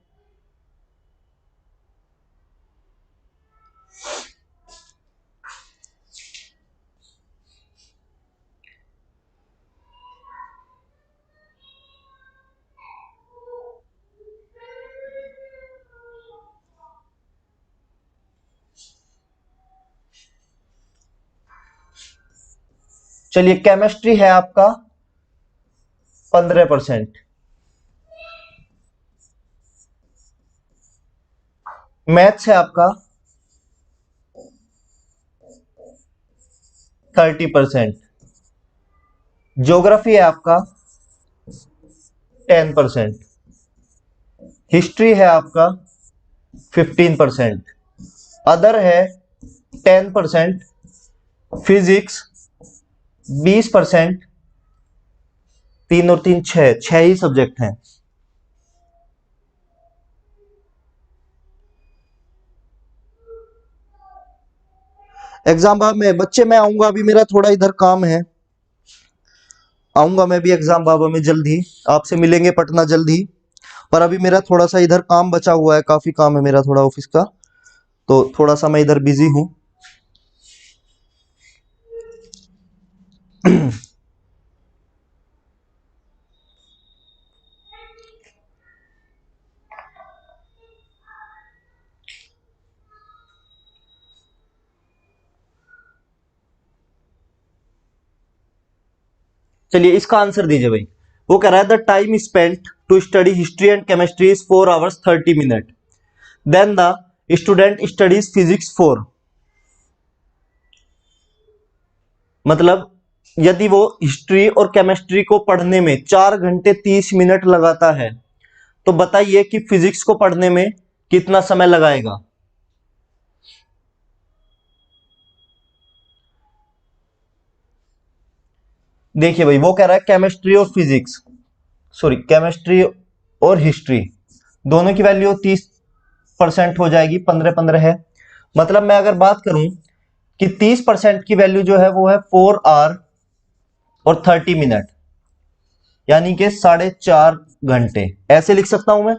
चलिए केमिस्ट्री है आपका 15%, मैथ्स है आपका 30%, ज्योग्राफी है आपका 10%, हिस्ट्री है आपका 15%, अदर है 10%, फिजिक्स 20%, 3 और 3 छह ही सब्जेक्ट हैं। एग्जाम बाद में बच्चे मैं आऊंगा, अभी मेरा थोड़ा इधर काम है, आऊंगा मैं भी एग्जाम बाबा में जल्द ही, आपसे मिलेंगे पटना जल्द ही, पर अभी मेरा थोड़ा सा इधर काम बचा हुआ है, काफी काम है मेरा थोड़ा ऑफिस का, तो थोड़ा सा मैं इधर बिजी हूं। चलिए इसका आंसर दीजिए भाई। वो कह रहा है the time spent to study history and chemistry is 4 hours 30 minute, then the student studies physics 4, मतलब यदि वो हिस्ट्री और केमिस्ट्री को पढ़ने में 4 घंटे 30 मिनट लगाता है, तो बताइए कि फिजिक्स को पढ़ने में कितना समय लगाएगा। देखिए भाई, वो कह रहा है केमिस्ट्री और फिजिक्स, सॉरी केमिस्ट्री और हिस्ट्री दोनों की वैल्यू 30% हो जाएगी, 15-15 है। मतलब मैं अगर बात करूं कि 30% की वैल्यू जो है वो है 4 आवर और 30 मिनट, यानी कि 4.5 घंटे, ऐसे लिख सकता हूं मैं।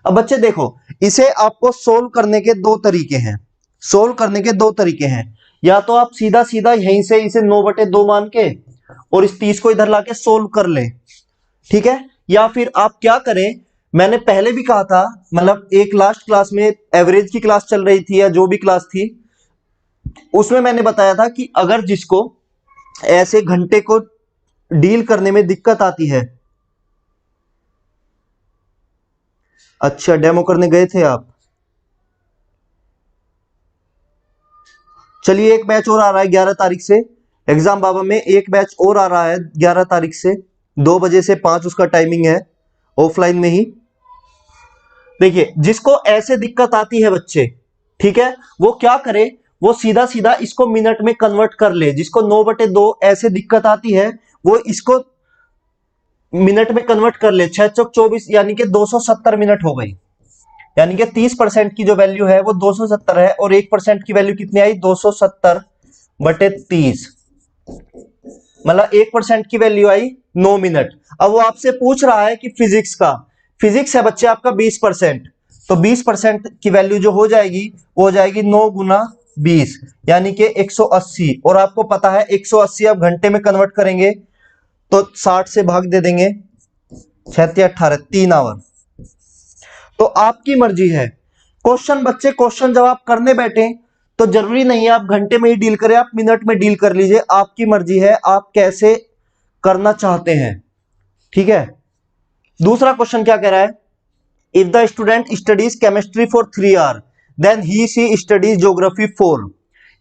अब बच्चे देखो, इसे आपको सोल्व करने के दो तरीके हैं, सोल्व करने के दो तरीके हैं। या तो आप सीधा सीधा यहीं से इसे 9/2 मान के और इस 30 को इधर लाके सोल्व कर ले, ठीक है। या फिर आप क्या करें, मैंने पहले भी कहा था, मतलब एक लास्ट क्लास में एवरेज की क्लास चल रही थी या जो भी क्लास थी, उसमें मैंने बताया था कि अगर जिसको ऐसे घंटे को डील करने में दिक्कत आती है। अच्छा, डेमो करने गए थे आप। चलिए, एक बैच और आ रहा है 11 तारीख से, एग्जाम बाबा में एक बैच और आ रहा है 11 तारीख से, 2 बजे से 5 उसका टाइमिंग है, ऑफलाइन में ही। देखिए, जिसको ऐसे दिक्कत आती है बच्चे, ठीक है, वो क्या करे, वो सीधा सीधा इसको मिनट में कन्वर्ट कर ले। जिसको 9/2 ऐसे दिक्कत आती है, वो इसको मिनट में कन्वर्ट कर ले। 6 चौक 24, यानी कि 270 मिनट हो गई। यानी कि 30% की जो वैल्यू है वो 270 है, और 1% की वैल्यू कितनी आई, 270/30, मतलब 1% की वैल्यू आई 9 मिनट। अब वो आपसे पूछ रहा है कि फिजिक्स का, फिजिक्स है बच्चे आपका 20%, तो 20% की वैल्यू जो हो जाएगी वो हो जाएगी 9 गुना 20, यानी कि 180। और आपको पता है 180 आप घंटे में कन्वर्ट करेंगे तो 60 से भाग दे देंगे, 6×18 3 आवर। तो आपकी मर्जी है। क्वेश्चन बच्चे, क्वेश्चन जब आप करने बैठे तो जरूरी नहीं है आप घंटे में ही डील करें, आप मिनट में डील कर लीजिए, आपकी मर्जी है आप कैसे करना चाहते हैं, ठीक है। दूसरा क्वेश्चन क्या कह रहा है, if the student studies chemistry for 3 hour then he she studies geography 4।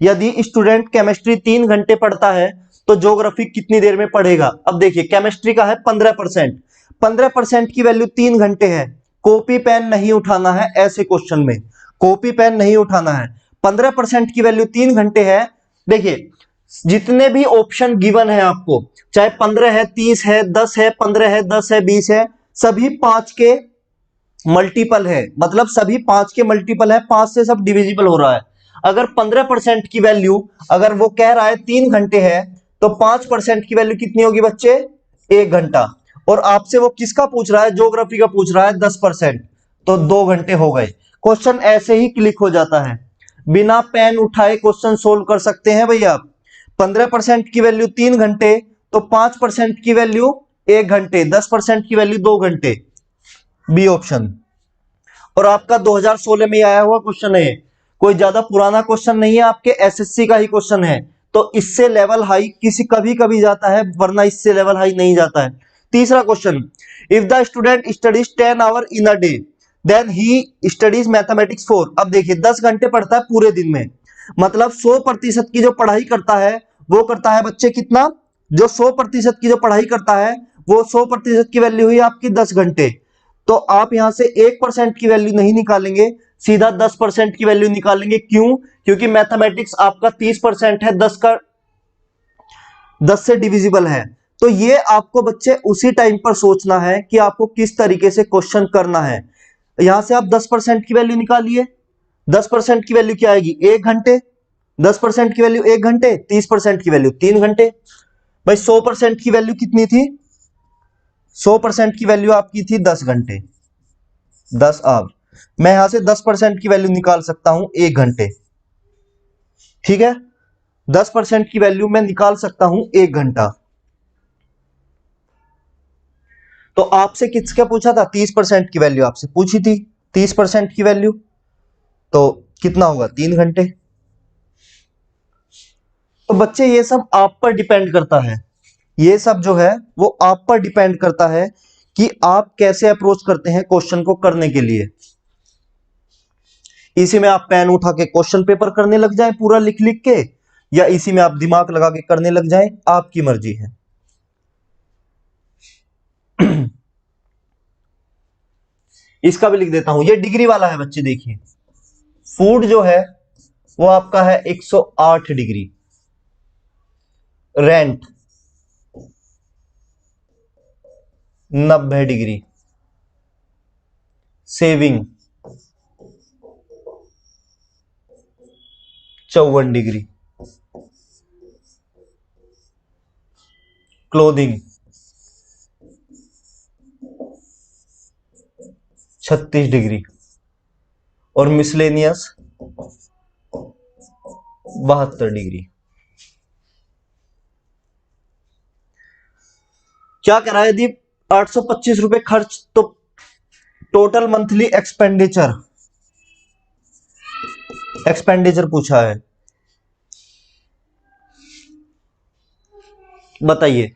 यदि स्टूडेंट केमिस्ट्री 3 घंटे पढ़ता है तो ज्योग्राफी कितनी देर में पढ़ेगा। अब देखिए, केमिस्ट्री का है 15%, 15% की वैल्यू 3 घंटे है। कॉपी पेन नहीं उठाना है ऐसे क्वेश्चन में, कॉपी पेन नहीं उठाना है। 15% की वैल्यू 3 घंटे है। देखिए, जितने भी ऑप्शन गिवन है आपको, चाहे 15 है, 30 है, 10 है, 15 है, 10 है, 20 है, सभी 5 के मल्टीपल है, मतलब सभी 5 के मल्टीपल है, 5 से सब डिविजिबल हो रहा है। अगर 15% की वैल्यू, अगर वो कह रहा है 3 घंटे है, तो 5% की वैल्यू कितनी होगी बच्चे, 1 घंटा। और आपसे वो किसका पूछ रहा है, ज्योग्राफी का पूछ रहा है 10%, तो 2 घंटे हो गए। क्वेश्चन ऐसे ही क्लिक हो जाता है, बिना पेन उठाए क्वेश्चन सोल्व कर सकते हैं भैया आप। 15% की वैल्यू 3 घंटे, तो 5% की वैल्यू 1 घंटे, 10% की वैल्यू 2 घंटे, बी ऑप्शन। और आपका 2016 में आया हुआ क्वेश्चन है, कोई ज्यादा पुराना क्वेश्चन नहीं है, आपके एसएससी का ही क्वेश्चन है। तो इससे लेवल हाई किसी कभी कभी जाता है, वरना इससे लेवल हाई नहीं जाता है। तीसरा question, if the student studies 10 hour in a day then he studies mathematics 4। अब देखिए, 10 घंटे पढ़ता है पूरे दिन में, मतलब 100% की जो पढ़ाई करता है वो करता है बच्चे कितना, जो 100% की जो पढ़ाई करता है वो 100% की वैल्यू हुई आपकी 10 घंटे। तो आप यहां से 1% की वैल्यू नहीं निकालेंगे, सीधा 10% की वैल्यू निकालेंगे। क्यों, क्योंकि मैथमेटिक्स आपका 30% है, 10 से डिविजिबल है। तो ये आपको बच्चे उसी टाइम पर सोचना है कि आपको किस तरीके से क्वेश्चन करना है। यहां से आप 10% की वैल्यू निकालिए, 10% की वैल्यू क्या आएगी, 1 घंटे, 10% की वैल्यू 1 घंटे, 30% की वैल्यू 3 घंटे। भाई 100% की वैल्यू कितनी थी, 100% की वैल्यू आपकी थी 10 घंटे, 10 आवर। मैं यहां से 10% की वैल्यू निकाल सकता हूं 1 घंटे, ठीक है। 10% की वैल्यू मैं निकाल सकता हूं 1 घंटा। तो आपसे किसका पूछा था, 30% की वैल्यू आपसे पूछी थी, 30% की वैल्यू, तो कितना होगा, 3 घंटे। तो बच्चे ये सब आप पर डिपेंड करता है, ये सब जो है वो आप पर डिपेंड करता है कि आप कैसे अप्रोच करते हैं क्वेश्चन को करने के लिए। इसी में आप पेन उठा के क्वेश्चन पेपर करने लग जाएं पूरा लिख लिख के, या इसी में आप दिमाग लगा के करने लग जाएं, आपकी मर्जी है। इसका भी लिख देता हूं, ये डिग्री वाला है बच्चे। देखिए, फूड जो है वो आपका है 108 degree, rent 90 degree, saving 54 degree, clothing 36 degree और मिसलेनियस 72 डिग्री। क्या करा है दीप? 825 रुपए खर्च, तो टोटल मंथली एक्सपेंडिचर पूछा है, बताइए।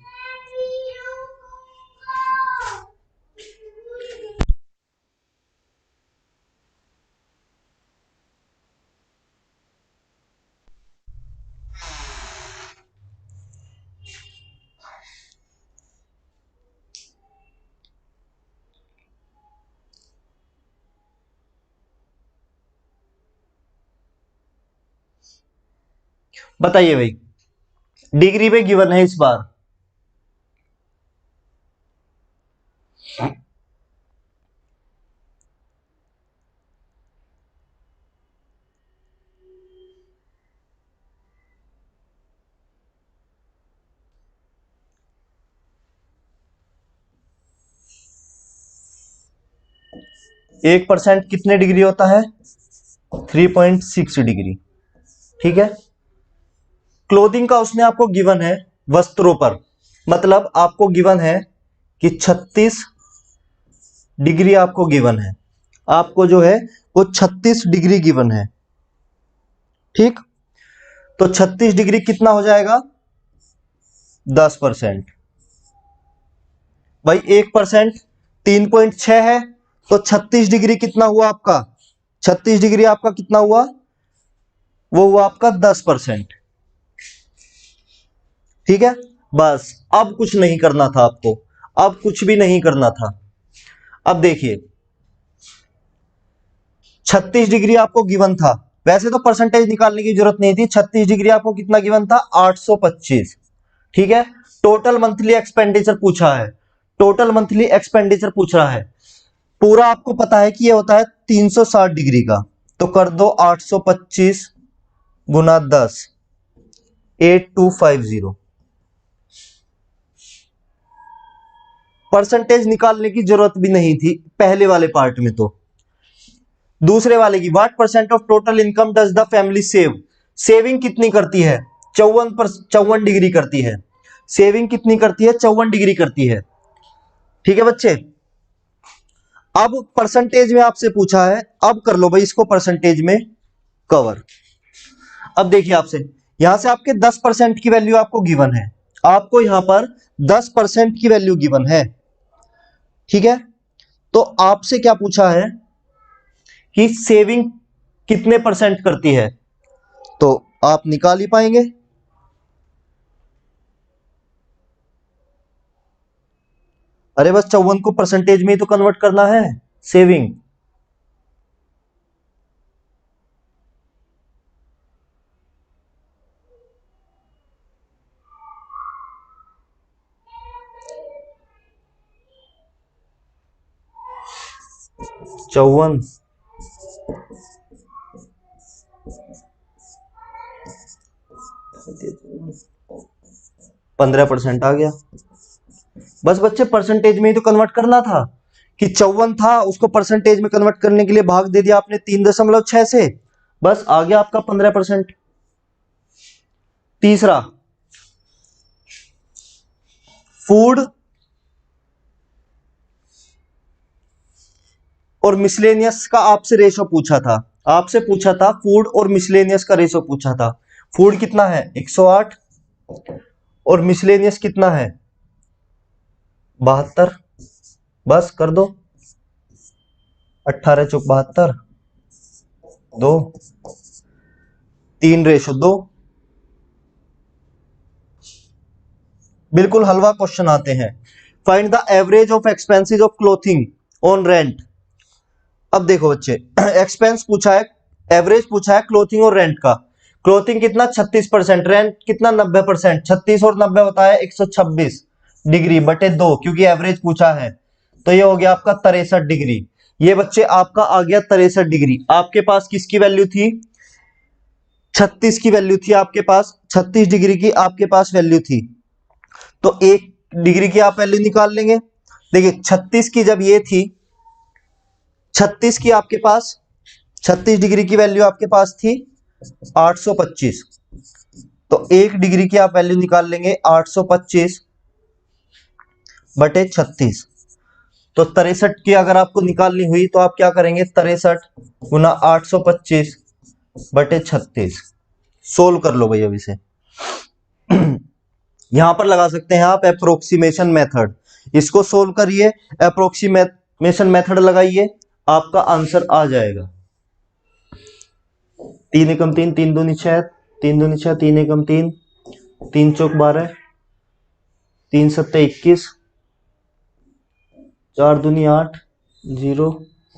बताइए भाई, डिग्री पे गिवन है इस बार। एक परसेंट कितने डिग्री होता है? 3.6 डिग्री। ठीक है। क्लोथिंग का उसने आपको गिवन है वस्त्रों पर, मतलब आपको गिवन है कि 36 डिग्री आपको गिवन है, आपको जो है वो 36 डिग्री गिवन है। ठीक, तो 36 डिग्री कितना हो जाएगा? 10%। भाई 1% 3.6 है, तो 36 डिग्री कितना हुआ आपका? 36 डिग्री आपका कितना हुआ? वो हुआ आपका 10%। ठीक है, बस अब कुछ नहीं करना था आपको, अब कुछ भी नहीं करना था। अब देखिए 36 डिग्री आपको गिवन था, वैसे तो परसेंटेज निकालने की जरूरत नहीं थी। 36 डिग्री आपको कितना गिवन था? 825। ठीक है, टोटल मंथली एक्सपेंडिचर पूछा है, टोटल मंथली एक्सपेंडिचर पूछ रहा है। पूरा आपको पता है कि ये होता है 360 डिग्री का, तो कर दो 825 गुना 10, 8250। परसेंटेज निकालने की जरूरत भी नहीं थी पहले वाले पार्ट में। तो दूसरे वाले की, what percent of total income does the family save? Saving कितनी करती है? 54 डिग्री करती है। सेविंग कितनी करती है? 54 डिग्री करती है। ठीक है बच्चे, अब परसेंटेज में आपसे पूछा है, अब कर लो भाई इसको परसेंटेज में कवर। अब देखिए आपसे, यहां से आपके 10% की वैल्यू आपको गिवन है, आपको यहां पर 10% की वैल्यू गिवन है। ठीक है, तो आपसे क्या पूछा है कि सेविंग कितने परसेंट करती है, तो आप निकाल ही पाएंगे। अरे बस 54 को परसेंटेज में ही तो कन्वर्ट करना है, सेविंग। चौवन 15% आ गया। बस बच्चे परसेंटेज में ही तो कन्वर्ट करना था, कि 54 था उसको परसेंटेज में कन्वर्ट करने के लिए भाग दे दिया आपने 3.6 से, बस आ गया आपका 15%। तीसरा, फूड और मिसलेनियस का आपसे रेशो पूछा था, आपसे पूछा था फूड और मिसलेनियस का रेशो पूछा था। फूड कितना है? 108, और मिसलेनियस कितना है? 72। बस कर दो, 18 चौक 72, 2, 3:2। बिल्कुल हलवा क्वेश्चन आते हैं। Find the average of expenses of clothing on rent. अब देखो बच्चे, एक्सपेंस पूछा है, एवरेज पूछा है क्लोथिंग और रेंट का। क्लोथिंग कितना? 36%, रेंट कितना? 90%। 36 और 90 होता है 126, डिग्री बटे 2, क्योंकि एवरेज पूछा है, तो ये हो गया आपका 63 डिग्री। ये बच्चे आपका आ गया 63 डिग्री। आपके पास किसकी वैल्यू थी? 36 की वैल्यू थी आपके पास, 36 डिग्री की आपके पास वैल्यू थी। तो 1 डिग्री की आप वैल्यू निकाल लेंगे। देखिए 36 की जब ये थी, 36 की आपके पास 36 डिग्री की वैल्यू आपके पास थी 825। तो 1 डिग्री की आप वैल्यू निकाल लेंगे 825 बटे 36। तो 63 की अगर आपको निकालनी हुई तो आप क्या करेंगे? 63 गुना 825 बटे 36। सोल्व कर लो भाई अब इसे। यहां पर लगा सकते हैं आप अप्रोक्सीमेशन मेथड। इसको सोल्व करिए, अप्रोक्सीमेशन मेथड लगाइए, आपका आंसर आ जाएगा। 3 एकम 3, 3 दूनी 6, 3 दूनी 6, 3 एकम 3, 3 चौक 12, 3 सत्ते 21, 4 दूनी 8, 0,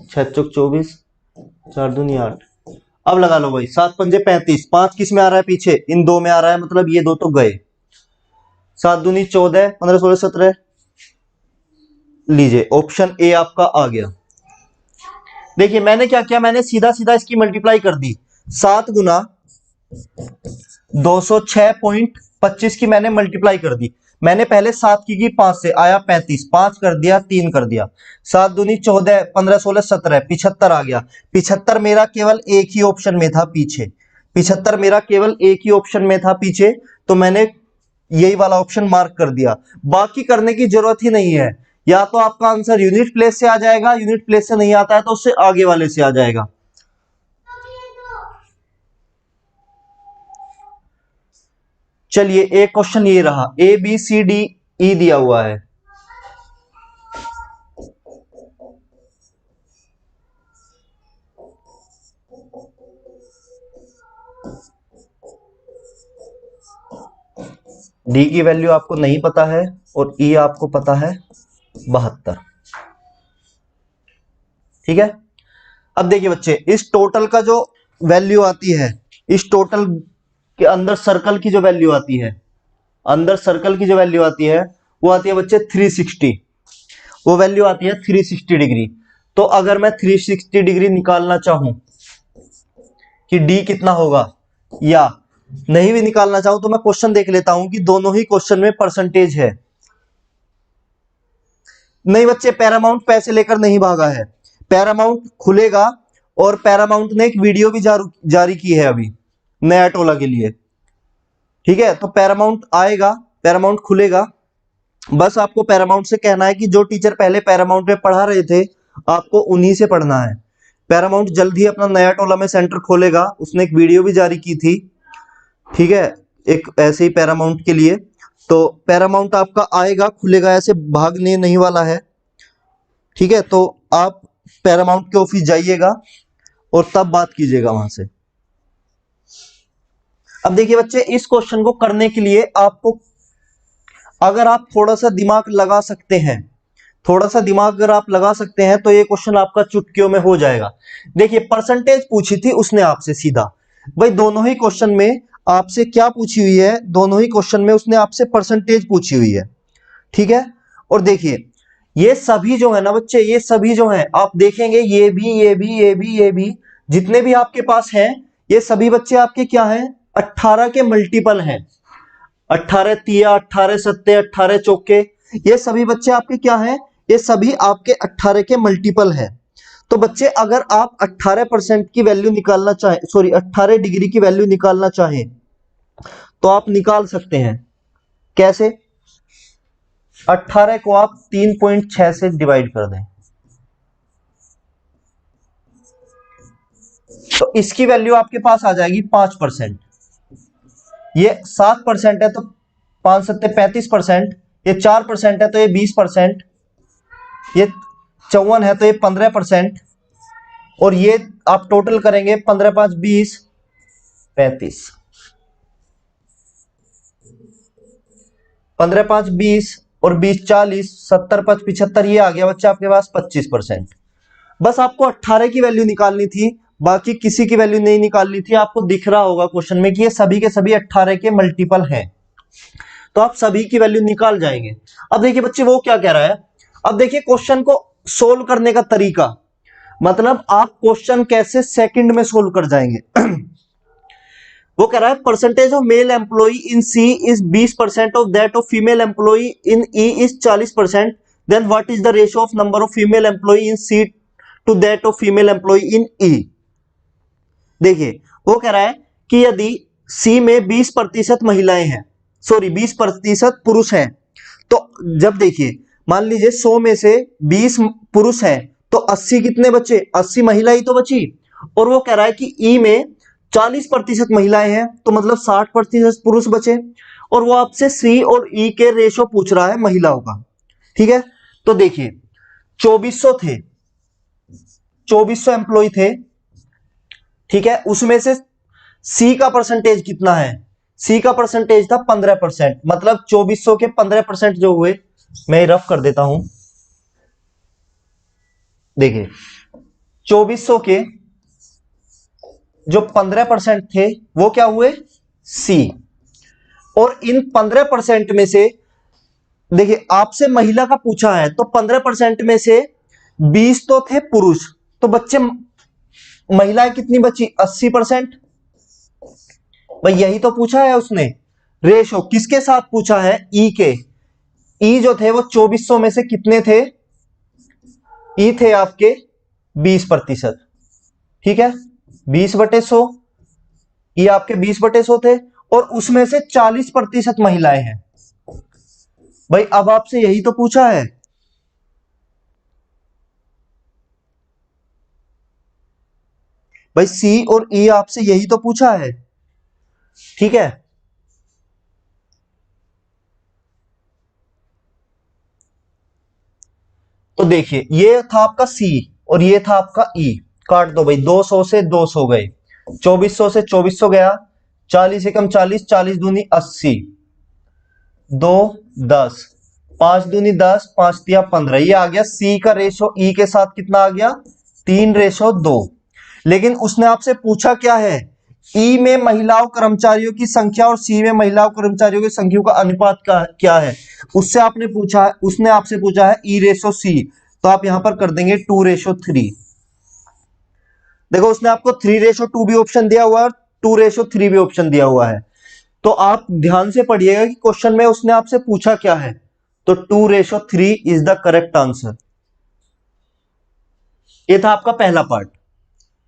6 चौक 24, 4 दूनी 8। अब लगा लो भाई, 7 पंजे 35, 5 किस में आ रहा है? पीछे इन 2 में आ रहा है, मतलब ये 2 तो गए। 7 दूनी 14, 15 16 17। लीजिए ऑप्शन ए आपका आ गया। देखिए मैंने क्या किया, मैंने सीधा सीधा इसकी मल्टीप्लाई कर दी। 7 गुना 206.25 की मैंने मल्टीप्लाई कर दी। मैंने पहले 7 की 5 से, आया 35, 5 कर दिया, 3 कर दिया। 7 दूनी 14, 15 16 17, 75 आ गया। 75 मेरा केवल एक ही ऑप्शन में था पीछे, 75 मेरा केवल एक ही ऑप्शन में था पीछे, तो मैंने यही वाला ऑप्शन मार्क कर दिया। बाकी करने की जरूरत ही नहीं है। या तो आपका आंसर यूनिट प्लेस से आ जाएगा, यूनिट प्लेस से नहीं आता है तो उससे आगे वाले से आ जाएगा। चलिए एक क्वेश्चन ये रहा, A B C D E दिया हुआ है। डी की वैल्यू आपको नहीं पता है और ई आपको पता है 72। ठीक है। अब देखिए बच्चे, इस टोटल का जो वैल्यू आती है, इस टोटल के अंदर सर्कल की जो वैल्यू आती है, अंदर सर्कल की जो वैल्यू आती है वो आती है बच्चे 360। वो वैल्यू आती है 360 डिग्री। तो अगर मैं 360 डिग्री निकालना चाहूं कि डी कितना होगा, या नहीं भी निकालना चाहूं तो मैं क्वेश्चन देख लेता हूं कि दोनों ही क्वेश्चन में परसेंटेज है। नहीं बच्चे, पैरामाउंट पैसे लेकर नहीं भागा है। पैरामाउंट खुलेगा, और पैरामाउंट ने एक वीडियो भी जारी की है अभी नया टोला के लिए। ठीक है, तो पैरामाउंट आएगा, पैरामाउंट खुलेगा। बस आपको पैरामाउंट से कहना है कि जो टीचर पहले पैरामाउंट में पढ़ा रहे थे आपको उन्हीं से पढ़ना है। पैरामाउंट जल्द ही अपना नया टोला में सेंटर खोलेगा, उसने एक वीडियो भी जारी की थी। ठीक है, एक ऐसे ही पैरामाउंट के लिए। तो पैरामाउंट आपका आएगा, खुलेगा, ऐसे भागने नहीं वाला है। ठीक है, तो आप पैरामाउंट के ऑफिस जाइएगा और तब बात कीजिएगा वहां से। अब देखिए बच्चे, इस क्वेश्चन को करने के लिए आपको, अगर आप थोड़ा सा दिमाग लगा सकते हैं, थोड़ा सा दिमाग अगर आप लगा सकते हैं तो ये क्वेश्चन आपका चुटकियों में हो जाएगा। देखिए परसेंटेज पूछी थी उसने आपसे सीधा, भाई दोनों ही क्वेश्चन में आपसे क्या पूछी हुई है, दोनों ही क्वेश्चन में उसने आपसे परसेंटेज पूछी हुई है। ठीक है, और देखिए ये सभी जो है ना बच्चे, ये सभी जो है आप देखेंगे, ये भी ये भी ये भी ये भी जितने भी आपके पास हैं, ये सभी बच्चे आपके क्या हैं? 18 के मल्टीपल हैं। 18 तिया, 18 सत्ते, 18 चौके, ये सभी बच्चे आपके क्या हैं? ये सभी आपके 18 के मल्टीपल हैं। तो बच्चे अगर आप 18% की वैल्यू निकालना चाहें, सॉरी 18 डिग्री की वैल्यू निकालना चाहें तो आप निकाल सकते हैं। कैसे? 18 को आप 3.6 से डिवाइड कर दें तो इसकी वैल्यू आपके पास आ जाएगी 5%। ये 7% है तो 5 सत्ते 35%, ये 4% है तो ये 20%, ये 54 है तो ये 15%, और ये आप टोटल करेंगे 15 5 20 35, 15 5 20 और 20 40, 70 5 75, ये आ गया बच्चा आपके पास 25%। बस आपको 18 की वैल्यू निकालनी थी, बाकी किसी की वैल्यू नहीं निकालनी थी। आपको दिख रहा होगा क्वेश्चन में कि ये सभी के सभी 18 के मल्टीपल हैं। तो आप सभी की वैल्यू निकाल जाएंगे। अब देखिए बच्चे वो क्या कह रहा है, अब देखिए क्वेश्चन को सोल्व करने का तरीका, मतलब आप क्वेश्चन कैसे सेकंड में सोल्व कर जाएंगे। वो कह रहा है percentage of male employ in C is 20% of that of female employ in E is 40%, then what is the ratio of number of female employ in C to that of female employ in E. देखिए वो कह रहा है कि यदि सी में 20% महिलाएं हैं, सॉरी 20% पुरुष हैं, तो जब देखिए मान लीजिए 100 में से 20 पुरुष हैं तो 80 कितने बचे, 80 महिला ही तो बची। और वो कह रहा है कि ई में 40% महिलाएं हैं तो मतलब 60% पुरुष बचे, और वो आपसे सी और ई के रेशो पूछ रहा है महिलाओं का। ठीक है, तो देखिए 2400 थे, 2400 एम्प्लॉय थे, ठीक है, उसमें से सी का परसेंटेज कितना है, सी का परसेंटेज था 15%, मतलब 2400 के 15% जो हुए, मैं रफ कर देता हूं, देखिए 2400 के जो 15% थे वो क्या हुए, सी। और इन 15% में से देखिए आपसे महिला का पूछा है तो 15% में से 20 तो थे पुरुष, तो बच्चे महिलाएं कितनी बची, 80%। भाई यही तो पूछा है उसने, रेशो किसके साथ पूछा है, ई के। ई जो थे वो 2400 में से कितने थे, ई थे आपके 20%, ठीक है, 20/100, ये आपके 20/100 थे, और उसमें से 40% महिलाएं हैं। भाई अब आपसे यही तो पूछा है, भाई सी और ई आपसे यही तो पूछा है, ठीक है। तो देखिए ये था आपका सी और ये था आपका ई, काट दो भाई, 200 से 200 गए, 2400 से 2400 गया, 40 एकम 40, 40 दूनी 80, 2 10, 5 दूनी 10, 5 तिया 15, ये आ गया सी का रेशो ई के साथ कितना आ गया, 3:2। लेकिन उसने आपसे पूछा क्या है, ई में महिलाओं कर्मचारियों की संख्या और सी में महिलाओं कर्मचारियों की संख्या का अनुपात क्या है, उससे आपने पूछा है, उसने आपसे पूछा है E/C, तो आप यहां पर कर देंगे 2:3। देखो उसने आपको 3:2 भी ऑप्शन दिया हुआ है और 2:3 भी ऑप्शन दिया हुआ है, तो आप ध्यान से पढ़िएगा कि क्वेश्चन में उसने आपसे पूछा क्या है, तो 2:3 इज द करेक्ट आंसर। ये था आपका पहला पार्ट,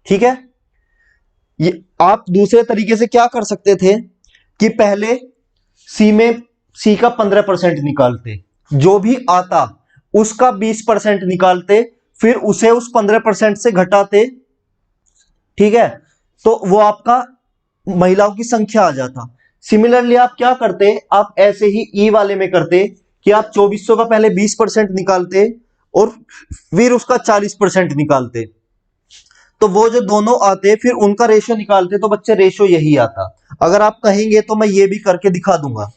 ठीक है। ये आप दूसरे तरीके से क्या कर सकते थे कि पहले सी में सी का 15% निकालते, जो भी आता उसका 20% निकालते, फिर उसे उस 15% से घटाते, ठीक है, तो वो आपका महिलाओं की संख्या आ जाता। सिमिलरली आप क्या करते, आप ऐसे ही ई वाले में करते कि आप 2400 का पहले 20% निकालते और फिर उसका 40% निकालते, तो वो जो दोनों आते फिर उनका रेशो निकालते, तो बच्चे रेशो यही आता। अगर आप कहेंगे तो मैं ये भी करके दिखा दूंगा,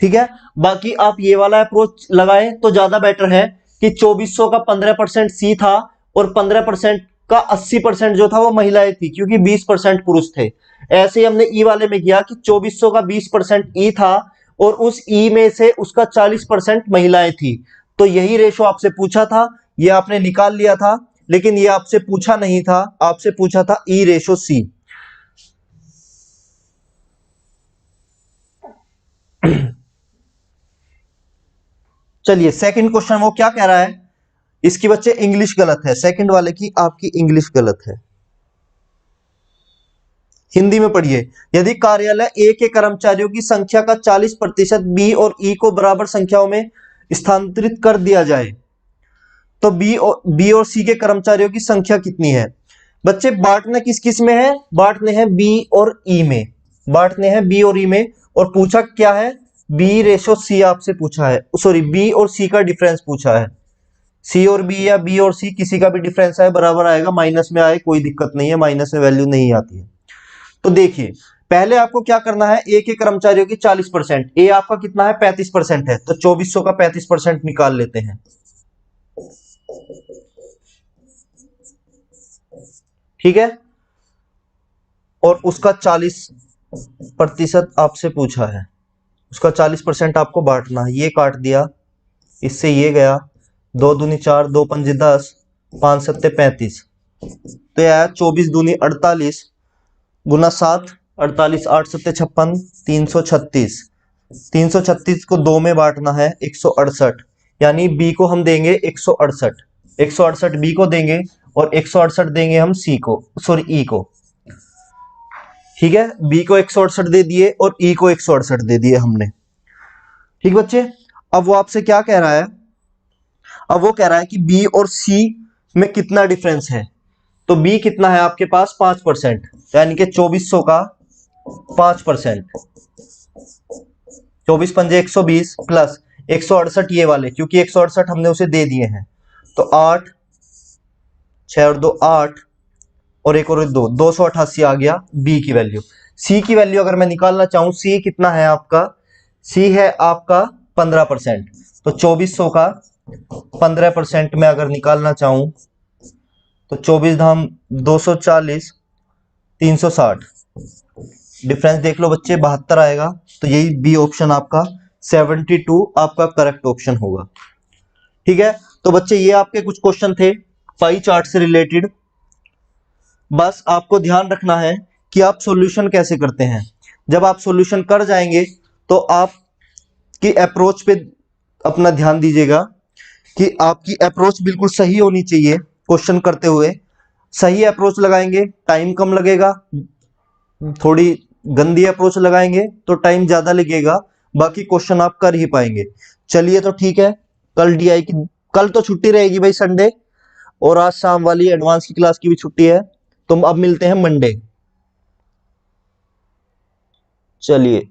ठीक है। बाकी आप ये वाला अप्रोच लगाएं तो ज्यादा बेटर है कि 2400 का 15% सी था और 15% का 80% जो था वो महिलाएं थी, क्योंकि 20% पुरुष थे। ऐसे ही हमने ई वाले में किया कि 2400 का 20% ई था और उस ई में से उसका 40% महिलाएं थी, तो यही रेशो आपसे पूछा था, ये आपने निकाल लिया था। लेकिन ये आपसे पूछा नहीं था, आपसे पूछा था E/C। चलिए सेकंड क्वेश्चन वो क्या कह रहा है, इसकी बच्चे इंग्लिश गलत है, सेकंड वाले की आपकी इंग्लिश गलत है, हिंदी में पढ़िए। यदि कार्यालय ए के कर्मचारियों की संख्या का 40% बी और ई को बराबर संख्याओं में स्थानांतरित कर दिया जाए तो बी और सी के कर्मचारियों की संख्या कितनी है। बच्चे बांटना किस किस में है, बांटने हैं बी और ई में, बांटने हैं बी और ई में, और पूछा क्या है, B/C आपसे पूछा है, सॉरी बी और सी का डिफरेंस पूछा है। सी और बी या बी और सी किसी का भी डिफरेंस आए बराबर आएगा, माइनस में आए कोई दिक्कत नहीं है, माइनस में वैल्यू नहीं आती है। तो देखिए पहले आपको क्या करना है, ए के कर्मचारियों की 40%, ए आपका कितना है 35% है, तो 2400 का 35% निकाल लेते हैं, ठीक है, और उसका 40% आपसे पूछा है, उसका 40% आपको बांटना है। ये काट दिया, इससे ये गया, 2 दूनी 4, 2 पंजे 10, 5 सत्ते 35, तो यह आया 24 दूनी 48 गुना 7, 48 8 सत्ते 56, 336। 336 को 2 में बांटना है, 168, यानी बी को हम देंगे 168, 168 बी को देंगे और 168 देंगे हम सी को, सॉरी ई को। ठीक है, बी को 168 दे दिए और ई को 168 दे दिए हमने। ठीक बच्चे, अब वो आपसे क्या कह रहा है, अब वो कह रहा है कि बी और सी में कितना डिफरेंस है। तो बी कितना है आपके पास, 5%, यानी कि 2400 का 5%, 24 पंजे 120 प्लस 168 ये वाले, क्योंकि 168 हमने उसे दे दिए हैं, तो 8 6 और 2 8 और एक और 2, 288 आ गया बी की वैल्यू। सी की वैल्यू अगर मैं निकालना चाहूं, सी कितना है आपका, सी है आपका 15%, तो 2400 का 15% में अगर निकालना चाहूं तो 24 धाम 240, 360, डिफरेंस देख लो बच्चे, 72 आएगा। तो यही बी ऑप्शन आपका 72 आपका करेक्ट ऑप्शन होगा। ठीक है, तो बच्चे ये आपके कुछ क्वेश्चन थे पाई चार्ट से रिलेटेड। बस आपको ध्यान रखना है कि आप सॉल्यूशन कैसे करते हैं। जब आप सॉल्यूशन कर जाएंगे तो आपकी अप्रोच पे अपना ध्यान दीजिएगा कि आपकी अप्रोच बिल्कुल सही होनी चाहिए। क्वेश्चन करते हुए सही अप्रोच लगाएंगे, टाइम कम लगेगा, थोड़ी गंदी अप्रोच लगाएंगे तो टाइम ज्यादा लगेगा, बाकी क्वेश्चन आप कर ही पाएंगे। चलिए तो ठीक है, कल डीआई की, कल तो छुट्टी रहेगी भाई संडे, और आज शाम वाली एडवांस की क्लास की भी छुट्टी है। तो अब मिलते हैं मंडे। चलिए।